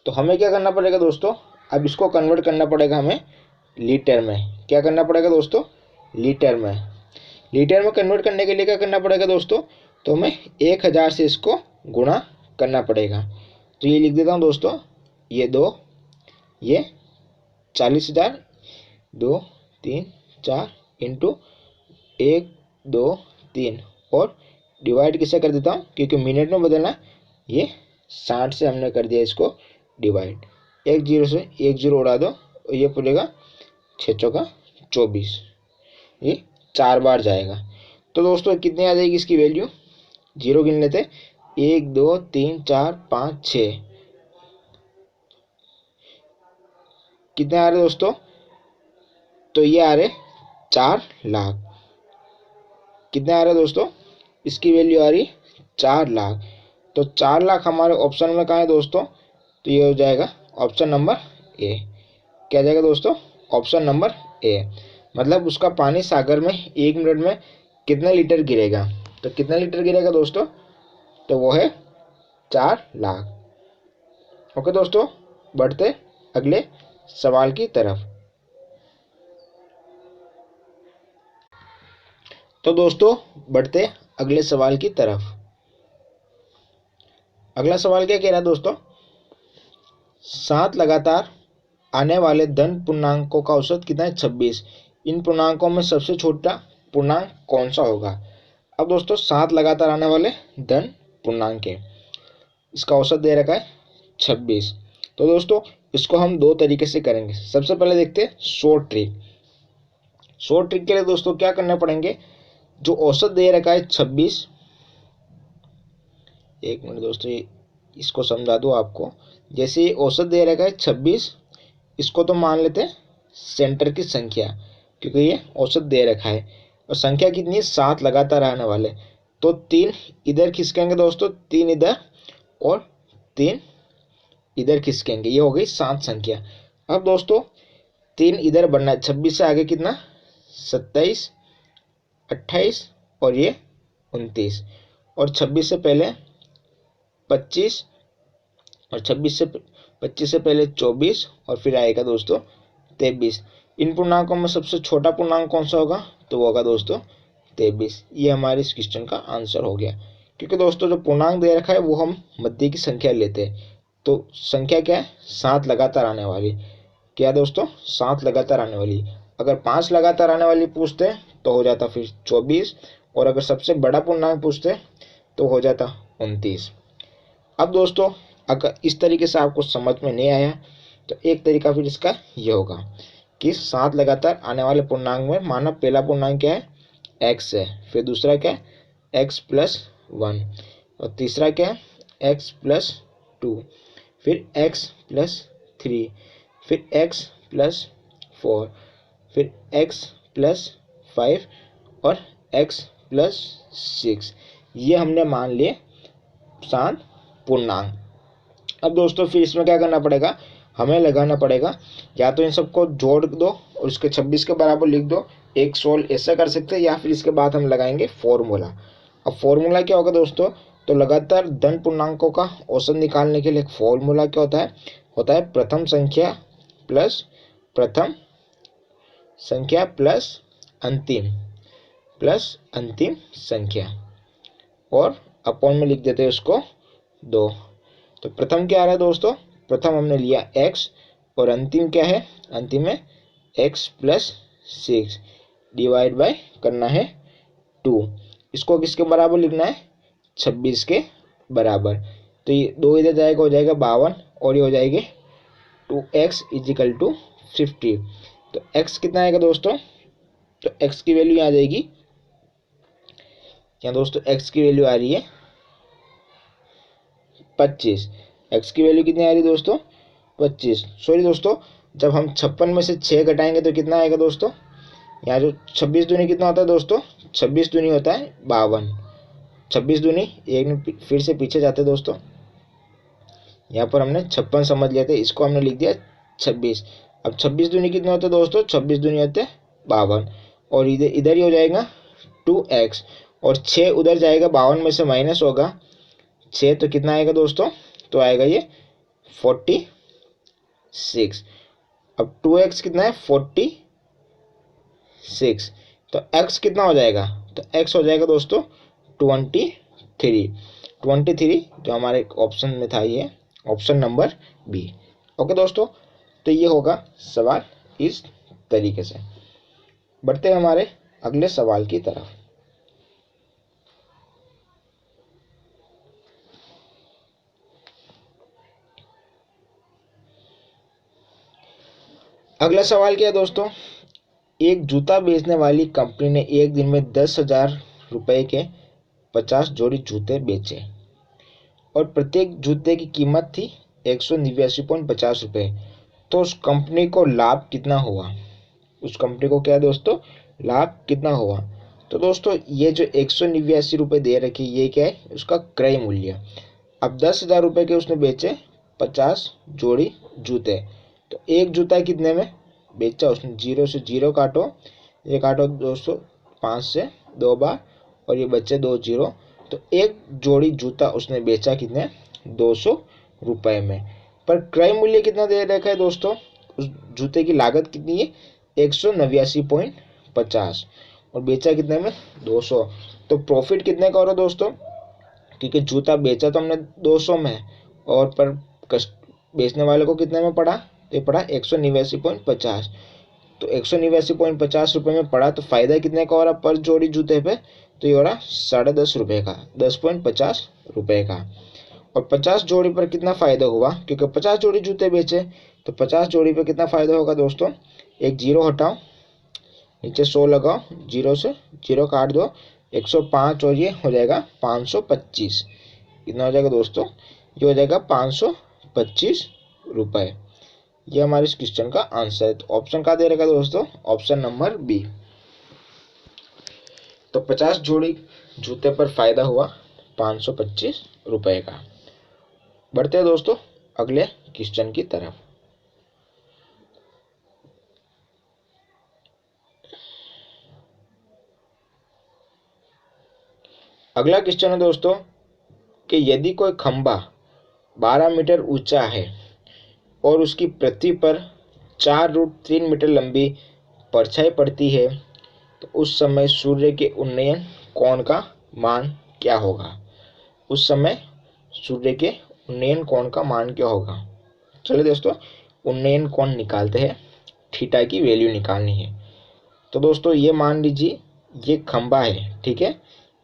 तो हमें क्या करना पड़ेगा दोस्तों, अब इसको कन्वर्ट करना पड़ेगा हमें लीटर में। क्या करना पड़ेगा दोस्तों, लीटर में। लीटर में कन्वर्ट करने के लिए क्या करना पड़ेगा दोस्तों, तो हमें 1000 से इसको गुणा करना पड़ेगा। तो ये लिख देता हूँ दोस्तों, ये 2, ये 40,000, 2 3 4 इंटू 1 2 3 और डिवाइड किससे कर देता हूँ क्योंकि मिनट में बदलना, ये 60 से हमने कर दिया इसको डिवाइड। एक जीरो से एक जीरो उड़ा दो और ये पूरेगा 6 चौका 24, ये 4 बार जाएगा। तो दोस्तों कितने आ जाएगी इसकी वैल्यू, जीरो गिन लेते, 1 2 3 4 5 6, कितने आ रहे दोस्तों, तो ये आ रहे 4 लाख। कितने आ रहे दोस्तों, इसकी वैल्यू आ रही 4 लाख। तो 4 लाख हमारे ऑप्शन में कहाँ है दोस्तों, तो ये हो जाएगा ऑप्शन नंबर ए। क्या जाएगा दोस्तों, ऑप्शन नंबर ए। मतलब उसका पानी सागर में 1 मिनट में कितना लीटर गिरेगा, तो कितना लीटर गिरेगा दोस्तों, तो वो है 4 लाख। ओके दोस्तों, बढ़ते अगले सवाल की तरफ। तो दोस्तों बढ़ते अगले सवाल की तरफ। अगला सवाल क्या कह रहा है दोस्तों, 7 लगातार आने वाले धन पूर्णांकों का औसत कितना है, 26। इन पूर्णांकों में सबसे छोटा पूर्णांक कौन सा होगा। अब दोस्तों 7 लगातार आने वाले धन पूर्णांक है, इसका औसत दे रखा है 26। तो दोस्तों इसको हम दो तरीके से करेंगे। सबसे पहले देखते हैं शॉर्ट ट्रिक। शॉर्ट ट्रिक के लिए दोस्तों क्या करना पड़ेंगे, जो औसत दे रखा है 26, एक मिनट दोस्तों इसको समझा दूँ आपको। जैसे ये औसत दे रखा है 26, इसको तो मान लेते हैं सेंटर की संख्या, क्योंकि ये औसत दे रखा है और संख्या कितनी है, 7 लगातार आने वाले। तो 3 इधर खिसकेंगे दोस्तों, 3 इधर और 3 इधर खिसकेंगे, ये हो गई 7 संख्या। अब दोस्तों 3 इधर बढ़ना है, 26 से आगे कितना, 27 28 और ये 29, और 26 से पहले 25 और 25 से पहले 24 और फिर आएगा दोस्तों 23। इन पूर्णांकों में सबसे छोटा पूर्णांक कौन सा होगा, तो वो होगा दोस्तों 23। ये हमारे इस क्वेश्चन का आंसर हो गया। क्योंकि दोस्तों जो पूर्णांक दे रखा है वो हम मध्य की संख्या लेते हैं, तो संख्या क्या है, 7 लगातार आने वाली। क्या दोस्तों, 7 लगातार आने वाली। अगर 5 लगातार आने वाली पूछते तो हो जाता फिर 24, और अगर सबसे बड़ा पूर्णांक पूछते तो हो जाता 29। अब दोस्तों अगर इस तरीके से आपको समझ में नहीं आया तो एक तरीका फिर इसका ये होगा कि 7 लगातार आने वाले पूर्णांक में माना पहला पूर्णांक क्या है, x है, फिर दूसरा क्या है x+1, और तीसरा क्या है x+2, फिर x+3, फिर x+4, फिर x+5 और x+6। ये हमने मान लिए 7 पूर्णांक। अब दोस्तों फिर इसमें क्या करना पड़ेगा, हमें लगाना पड़ेगा, या तो इन सबको जोड़ दो और इसके 26 के बराबर लिख दो, एक सोल्व ऐसा कर सकते हैं, या फिर इसके बाद हम लगाएंगे फॉर्मूला। अब फॉर्मूला क्या होगा दोस्तों, तो लगातार धन पूर्णांकों का औसत निकालने के लिए एक फॉर्मूला क्या होता है प्रथम संख्या प्लस अंतिम संख्या, और अपॉन में लिख देते हैं उसको 2। तो प्रथम क्या आ रहा है दोस्तों, प्रथम हमने लिया x, और अंतिम क्या है, अंतिम है x+6 डिवाइड बाय करना है 2। इसको किसके बराबर लिखना है, 26 के बराबर। तो ये 2 इधर जाएगा, हो जाएगा 52, और ये हो जाएगी 2x = 50। तो x कितना आएगा दोस्तों, तो x की वैल्यू आ जाएगी, क्या दोस्तों x की वैल्यू आ रही है 25। x की वैल्यू कितनी आ रही है दोस्तों, 25। सॉरी दोस्तों, जब हम 56 में से 6 घटाएंगे तो कितना आएगा दोस्तों, यहाँ जो 26 दूनी कितना होता है दोस्तों, 26 दूनी होता है 52। 26 दूनी, एक मिनट फिर से पीछे जाते दोस्तों, यहाँ पर हमने 56 समझ लिया था, इसको हमने लिख दिया 26। अब 26 दूनी कितने होते हैं दोस्तों, 26 दूनी होते हैं 52, और इधर ही हो जाएगा 2x, और 6 उधर जाएगा, 52 में से माइनस होगा 6, तो कितना आएगा दोस्तों, तो आएगा ये 46। अब 2x कितना है 46, तो x कितना हो जाएगा, तो x हो जाएगा दोस्तों 23 जो हमारे ऑप्शन में था, ये ऑप्शन नंबर बी। ओके दोस्तों, तो ये होगा सवाल इस तरीके से। बढ़ते हैं हमारे अगले सवाल की तरफ। अगला सवाल क्या है दोस्तों, एक जूता बेचने वाली कंपनी ने एक दिन में 10,000 रुपए के 50 जोड़ी जूते बेचे और प्रत्येक जूते की कीमत थी 189.50 रुपये। तो उस कंपनी को लाभ कितना हुआ? उस कंपनी को क्या दोस्तों, लाभ कितना हुआ? तो दोस्तों ये जो 189 रुपये दे रखे, ये क्या है, उसका क्रय मूल्य। अब 10,000 रुपये के उसने बेचे 50 जोड़ी जूते, तो एक जूता कितने में बेचा उसने? 0 से 0 काटो, ये काटो दोस्तों 5 से 2 बार, और ये बच्चे 2 0। तो एक जोड़ी जूता उसने बेचा कितने? 200 रुपये में। पर क्रय मूल्य कितना दे रखा है दोस्तों? उस जूते की लागत कितनी है? 189.50, और बेचा कितने में? 200। तो प्रॉफिट कितने का हो रहा है दोस्तों? क्योंकि जूता बेचा तो हमने 200 में, और पर बेचने वाले को कितने में पड़ा? तो ये पड़ा 189.50। तो 189.50 रुपये में पड़ा, तो फायदा कितने का हो रहा पर जोड़ी जूते पे? तो ये हो रहा 10.5 रुपये का, 10.50 रुपये का। और 50 जोड़ी पर कितना फायदा हुआ? क्योंकि 50 जोड़ी जूते बेचे, तो 50 जोड़ी पे कितना फायदा होगा दोस्तों? एक जीरो हटाओ, नीचे 100 लगाओ, 0 से 0 काट दो, 105, और ये हो जाएगा 525। कितना हो जाएगा दोस्तों? ये हो जाएगा 525 रुपये। ये हमारे इस क्वेश्चन का आंसर है। तो ऑप्शन क्या दे रखा दोस्तों? Option number B. तो 50 जोड़ी जूते पर फायदा हुआ 525 रुपये का। बढ़ते हैं दोस्तों अगले क्वेश्चन की तरफ। अगला क्वेश्चन है दोस्तों कि यदि कोई खंबा 12 मीटर ऊंचा है और उसकी पृथ्वी पर 4√3 मीटर लंबी परछाई पड़ती है, तो उस समय सूर्य के उन्नयन कोण का मान क्या होगा? उस समय सूर्य के उन्नयन कोण का मान क्या होगा? चलिए दोस्तों उन्नयन कोण निकालते हैं, थीटा की वैल्यू निकालनी है। तो दोस्तों ये मान लीजिए ये खंबा है, ठीक है,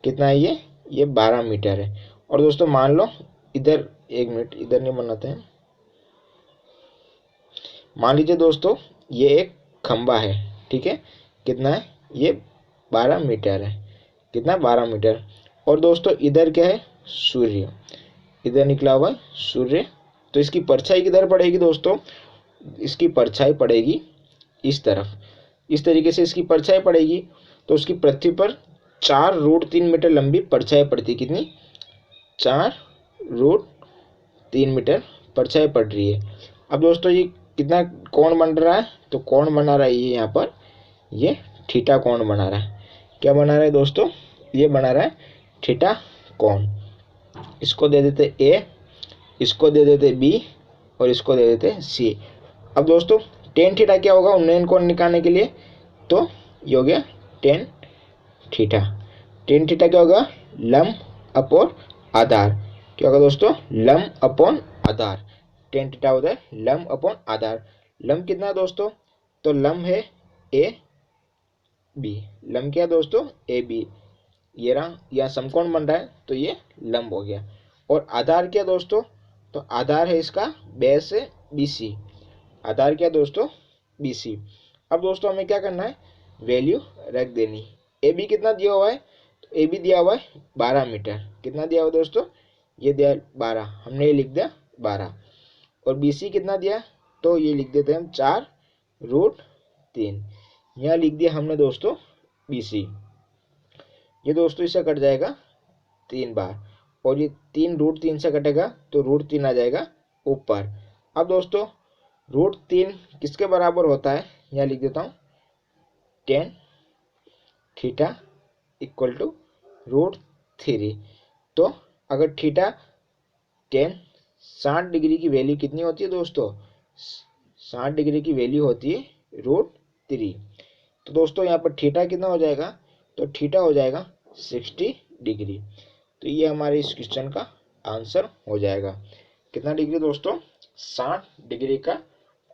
कितना है ये 12 मीटर है। और दोस्तों मान लो इधर, एक मिनट इधर नहीं बनाते हैं, मान लीजिए दोस्तों ये एक खंबा है, ठीक है, कितना है ये 12 मीटर है, कितना 12 मीटर। और दोस्तों इधर क्या है? सूर्य, इधर निकला हुआ है सूर्य। तो इसकी परछाई किधर पड़ेगी दोस्तों? इसकी परछाई पड़ेगी इस तरफ, इस तरीके से इसकी परछाई पड़ेगी। तो उसकी पृथ्वी पर 4√3 मीटर लंबी परछाई पड़ती, कितनी? 4√3 मीटर परछाई पड़ रही है। अब दोस्तों ये कितना कोण बन रहा है? तो कोण बना रहा है ये यहाँ पर, ये थीटा कोण बना रहा है। क्या बना रहा है दोस्तों? ये बना रहा है थीटा कोण। इसको दे देते ए, इसको दे देते बी, और इसको दे देते सी। अब दोस्तों टेन थीटा क्या होगा उन्नयन कोण निकालने के लिए? तो ये हो गया टेन थीटा। टेन थीटा क्या होगा? लंब अपॉन आधार। क्या होगा दोस्तों? लंब अपॉन आधार। टेन थीटा होता है लंब अपॉन आधार। लंब कितना है दोस्तों? तो लंब है ए बी। लंब क्या है दोस्तों? A B. ये रहा, यहाँ समकोण बन रहा है तो ये लंब हो गया। और आधार क्या दोस्तों? तो आधार है इसका बेस से बी सी। आधार क्या दोस्तों? B C. अब दोस्तों हमें क्या करना है? वैल्यू रख देनी। ए बी कितना दिया हुआ है? तो ए बी दिया हुआ है 12 मीटर। कितना दिया हुआ दोस्तों? ये दिया 12, हमने ये लिख दिया 12। और बी सी कितना दिया? तो ये लिख देते हैं हम 4√3। यहाँ लिख दिया हमने दोस्तों बी सी। ये दोस्तों इससे कट जाएगा 3 बार, और ये 3√3 से कटेगा तो √3 आ जाएगा ऊपर। अब दोस्तों √3 किसके बराबर होता है? यहाँ लिख देता हूँ, टेन थीटा इक्वल टू √3। तो अगर थीटा टेन 60 डिग्री की वैल्यू कितनी होती है दोस्तों? 60 डिग्री की वैल्यू होती है √3। तो दोस्तों यहाँ पर थीटा कितना हो जाएगा? तो थीटा हो जाएगा 60 डिग्री। तो ये हमारे इस क्वेश्चन का आंसर हो जाएगा। कितना डिग्री दोस्तों? 60 डिग्री का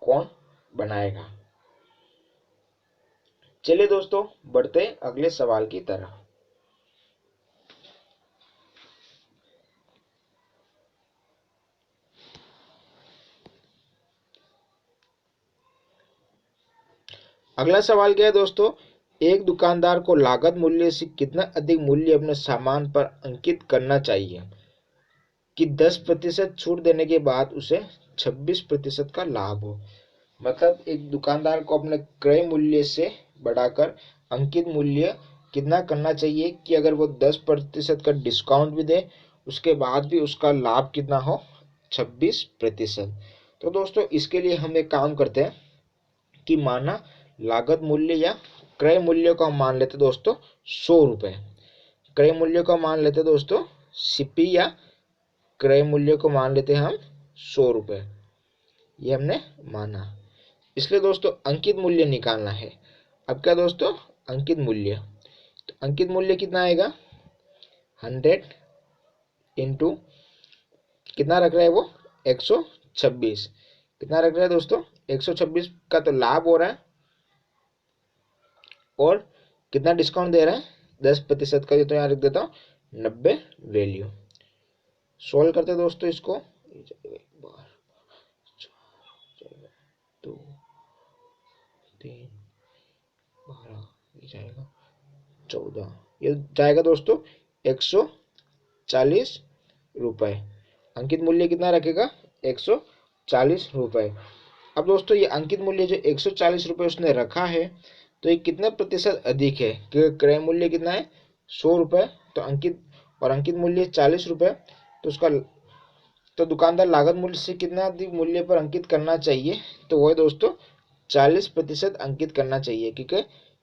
कोण बनाएगा। चलिए दोस्तों बढ़ते अगले सवाल की तरफ। अगला सवाल क्या है दोस्तों, एक दुकानदार को लागत मूल्य से कितना अधिक मूल्य अपने सामान पर अंकित करना चाहिए कि 10% छूट देने के बाद उसे 26% का लाभ हो। मतलब एक दुकानदार को अपने क्रय मूल्य से बढ़ाकर अंकित मूल्य कितना करना चाहिए कि अगर वो 10% का डिस्काउंट भी दे, उसके बाद भी उसका लाभ कितना हो, 26%। तो दोस्तों इसके लिए हम एक काम करते हैं कि माना लागत मूल्य या क्रय मूल्य को हम मान लेते दोस्तों 100 रुपये, क्रय मूल्य को मान लेते दोस्तों सीपी या क्रय मूल्य को मान लेते हैं हम 100 रुपये, ये हमने माना। इसलिए दोस्तों अंकित मूल्य निकालना है। अब क्या दोस्तों, अंकित मूल्य, तो अंकित मूल्य कितना आएगा, 100 इंटू कितना रख रहा है वो, 126, कितना रख रहा है दोस्तों, 126 का तो लाभ हो रहा है और कितना डिस्काउंट दे रहा है, 10% का, तो यहाँ रख देता हूँ 90 वैल्यू। सोल्व करते दोस्तों इसको, एक बार 2 3 12 ये जाएगा 14, ये जाएगा दोस्तों 140 रुपये। अंकित मूल्य कितना रखेगा, 140 रुपये। अब दोस्तों ये अंकित मूल्य जो 140 रुपये उसने रखा है, तो ये कितने प्रतिशत अधिक है, क्योंकि क्रय मूल्य कितना है 100 रुपये, तो अंकित मूल्य 40 रुपये, तो उसका तो दुकानदार लागत मूल्य से कितना अधिक मूल्य पर अंकित करना चाहिए, तो वो है दोस्तों 40% अंकित करना चाहिए, क्योंकि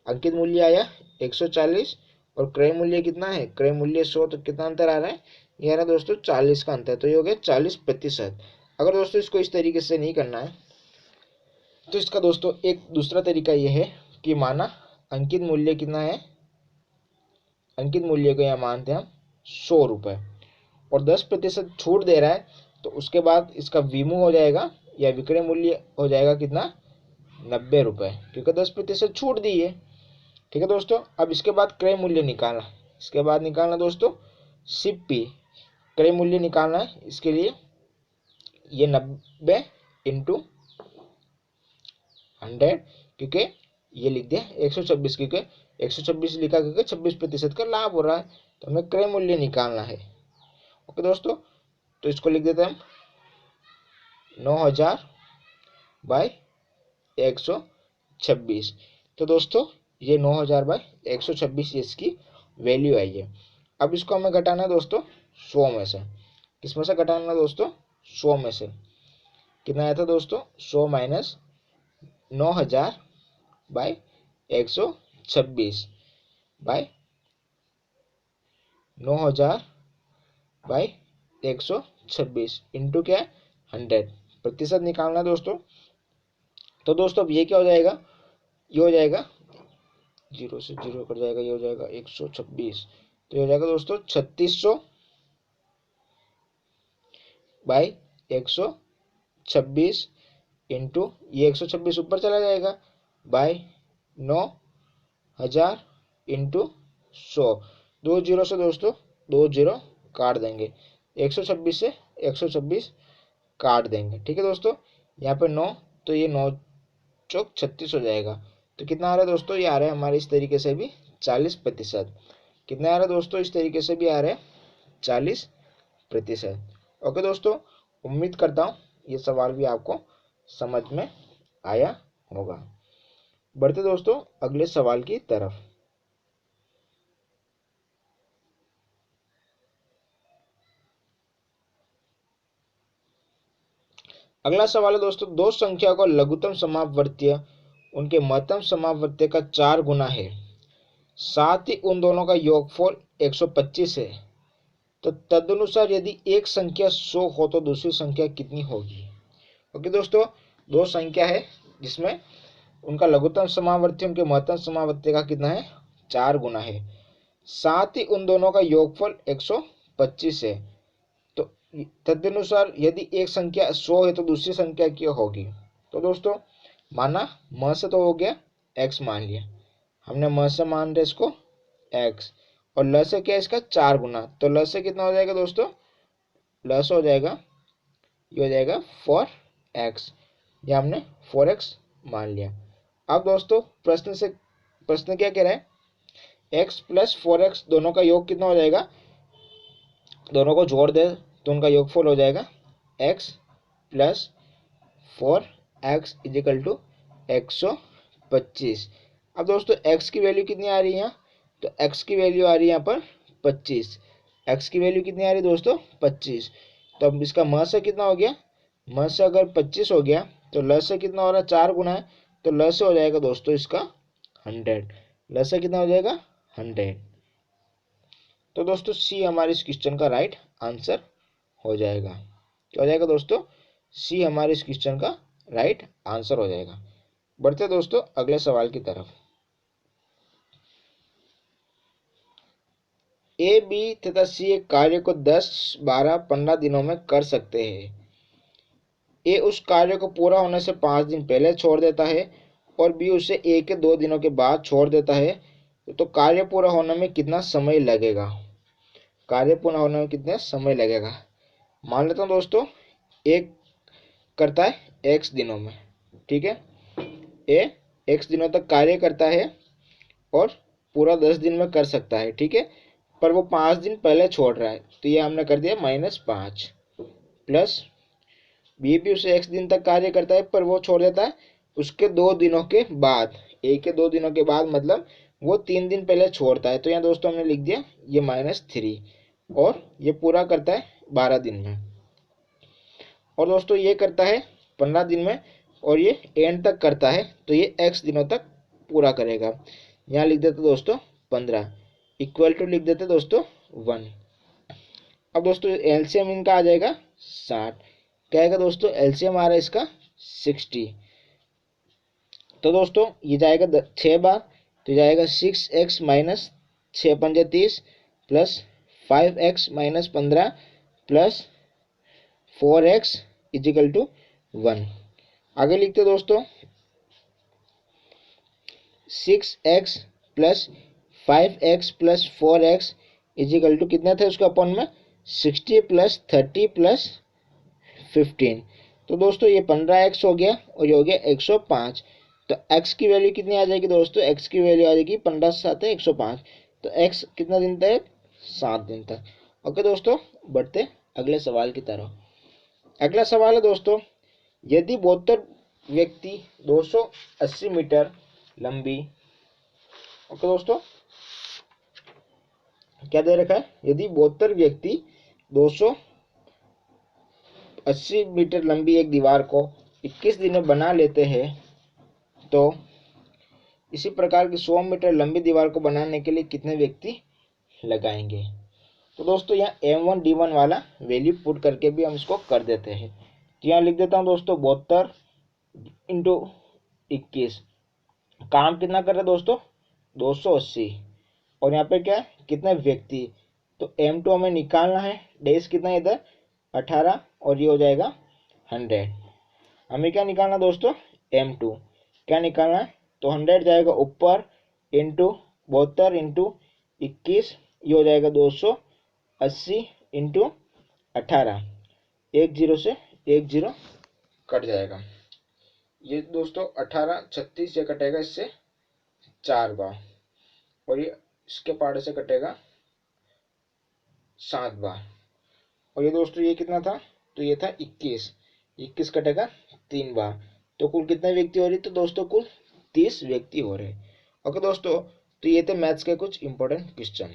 अंकित मूल्य आया 140 और क्रय मूल्य कितना है, क्रय मूल्य 100, तो कितना अंतर आ रहा है, ये आ रहा है दोस्तों 40 का अंतर, तो ये हो गया 40%। अगर दोस्तों इसको इस तरीके से नहीं करना है, तो इसका दोस्तों एक दूसरा तरीका ये है कि माना अंकित मूल्य कितना है, अंकित मूल्य को यहाँ मानते हैं हम 100 रुपये और 10% छूट दे रहा है, तो उसके बाद इसका विमू हो जाएगा या विक्रय मूल्य हो जाएगा कितना, 90 रुपये, क्योंकि 10% छूट दी है। ठीक है दोस्तों, अब इसके बाद क्रय मूल्य निकालना, इसके बाद निकालना दोस्तों सीपी, क्रय मूल्य निकालना है। इसके लिए ये 90 इंटू 100, क्योंकि ये लिख दिया 126, क्योंकि 126 लिखा क्योंकि 26% का लाभ हो रहा है, तो हमें क्रय मूल्य निकालना है। ओके दोस्तों, तो इसको लिख देते हैं हम 9000 बाई 126। तो दोस्तों ये 9000 बाई 126 इसकी वैल्यू आई है। अब इसको हमें घटाना है दोस्तों 100 में से, किस में से घटाना है दोस्तों, 100 में से। कितना आया था दोस्तों, 100 minus 9000 by 126 by 9000 by 126 into क्या है 100, प्रतिशत निकालना दोस्तों। तो दोस्तों अब ये क्या हो जाएगा, ये हो जाएगा 0 से 0 कट जाएगा, ये हो जाएगा 126, तो ये हो जाएगा दोस्तों 3600 बाई 126 इंटू ये 126 ऊपर चला जाएगा बाई 9000 इंटू 100, 2 जीरो से दोस्तों 2 जीरो काट देंगे, 126 से 126 काट देंगे। ठीक है दोस्तों, यहाँ पे 9, तो ये 9 चौक 36 हो जाएगा, तो कितना आ रहा है दोस्तों, ये आ रहा है हमारे इस तरीके से भी 40%। कितना आ रहा है दोस्तों, इस तरीके से भी आ रहा है 40%। ओके दोस्तों, उम्मीद करता हूँ ये सवाल भी आपको समझ में आया होगा। बढ़ते दोस्तों अगले सवाल की तरफ। अगला सवाल है दोस्तों, दो संख्या का लघुत्तम समापवर्तीय उनके महत्तम समापवर्तीय का 4 गुना है, साथ ही उन दोनों का योगफल 125 है, तो तदनुसार यदि एक संख्या 100 हो तो दूसरी संख्या कितनी होगी। ओके दोस्तों, दो संख्या है जिसमें उनका लघुत्तम समावर्ती उनके महत्तम समावर्ती का कितना है, 4 गुना है, साथ ही उन दोनों का योगफल 125 है, तो तदनुसार यदि एक संख्या 100 है तो दूसरी संख्या क्या होगी। तो दोस्तों माना म से तो हो गया x मान लिया हमने, म से मान रहे इसको x, और ल से क्या इसका 4 गुना, तो ल से कितना हो जाएगा दोस्तों, ल से हो जाएगा ये हो जाएगा 4x, ये हमने 4x मान लिया। अब दोस्तों प्रश्न क्या कह रहा है, x प्लस 4x दोनों का योग कितना हो जाएगा, दोनों को जोड़ दे तो उनका योगफल हो जाएगा x plus 4x is equal to 125। अब दोस्तों x की वैल्यू कितनी आ रही है यहाँ, तो x की वैल्यू आ रही है यहाँ पर 25। x की वैल्यू कितनी आ रही है दोस्तों 25। तो अब इसका म से कितना हो गया, म से अगर 25 हो गया तो ल से कितना हो रहा है, 4 गुना है, तो ल से हो जाएगा दोस्तों इसका 100। ल से कितना हो जाएगा 100। तो दोस्तों सी हमारे इस क्वेश्चन का राइट आंसर हो जाएगा। क्या हो जाएगा दोस्तों, सी हमारे इस क्वेश्चन का राइट आंसर हो जाएगा। बढ़ते दोस्तों अगले सवाल की तरफ। ए, बी तथा सी एक कार्य को 10, 12, 15 दिनों में कर सकते हैं। ए उस कार्य को पूरा होने से 5 दिन पहले छोड़ देता है और बी उसे ए के 2 दिनों के बाद छोड़ देता है। तो कार्य पूरा होने में कितना समय लगेगा, कार्य पूरा होने में कितना समय लगेगा। मान लेता हूँ दोस्तों एक करता है एक्स दिनों में, ठीक है, ए एक्स दिनों तक कार्य करता है और पूरा 10 दिन में कर सकता है, ठीक है, पर वो 5 दिन पहले छोड़ रहा है, तो ये हमने कर दिया -5। प्लस बी भी उसे एक्स दिन तक कार्य करता है पर वो छोड़ देता है उसके 2 दिनों के बाद, ए के 2 दिनों के बाद, मतलब वो 3 दिन पहले छोड़ता है। तो यहाँ दोस्तों हमने लिख दिया ये -3 और ये पूरा करता है 12 दिन में, और दोस्तों ये करता है 15 दिन में और ये एंड तक करता है, तो ये x दिनों तक पूरा करेगा। यहाँ लिख देते दोस्तों 15 इक्वल टू लिख देते दोस्तों 1। अब दोस्तों एलसीएम इनका आ जाएगा 60। क्या आएगा दोस्तों, एलसीएम आ रहा है इसका 60। तो दोस्तों ये जाएगा 6 बार, तो जाएगा 6x माइनस 6 पंजे 30 plus 5x minus 15 plus 4x is equal to 1। आगे लिखते दोस्तों 6x plus 5x plus 4x is equal to कितना था उसका अपन में 60 प्लस 30 प्लस 15। तो दोस्तों ये 15x हो गया और ये हो गया 105। तो x की वैल्यू कितनी आ जाएगी दोस्तों, x की वैल्यू आ जाएगी 15 7 105। तो x कितना दिन तक, 7 दिन तक। ओके दोस्तों बढ़ते अगले सवाल की तरफ। अगला सवाल है दोस्तों, यदि 72 व्यक्ति 280 मीटर लंबी, ओके दोस्तों क्या दे रखा है, यदि 72 व्यक्ति 280 मीटर लंबी एक दीवार को 21 दिन में बना लेते हैं, तो इसी प्रकार की 100 मीटर लंबी दीवार को बनाने के लिए कितने व्यक्ति लगाएंगे। तो दोस्तों यहाँ M1 D1 वाला वैल्यू पुट करके भी हम इसको कर देते हैं। तो यहाँ लिख देता हूँ दोस्तों 72 इंटू 21, काम कितना कर रहे हैं दोस्तों 280, और यहाँ पे क्या है कितने व्यक्ति, तो M2 हमें निकालना है, डेज कितना है इधर 18 और ये हो जाएगा 100। हमें क्या निकालना दोस्तों M2, क्या निकालना है, तो 100 जाएगा ऊपर इंटू 72 इंटू 21, ये हो जाएगा 280 इंटू 18, 10 से 10 कट जाएगा। ये दोस्तों 18 36 ये कटेगा इससे 4 बार, और ये इसके पार्ट से कटेगा 7 बार, और ये दोस्तों ये कितना था, तो ये था 21 कटेगा 3 बार। तो कुल कितने व्यक्ति हो रही, तो दोस्तों कुल 30 व्यक्ति हो रहे। ओके दोस्तों, तो ये थे मैथ्स के कुछ इंपॉर्टेंट क्वेश्चन।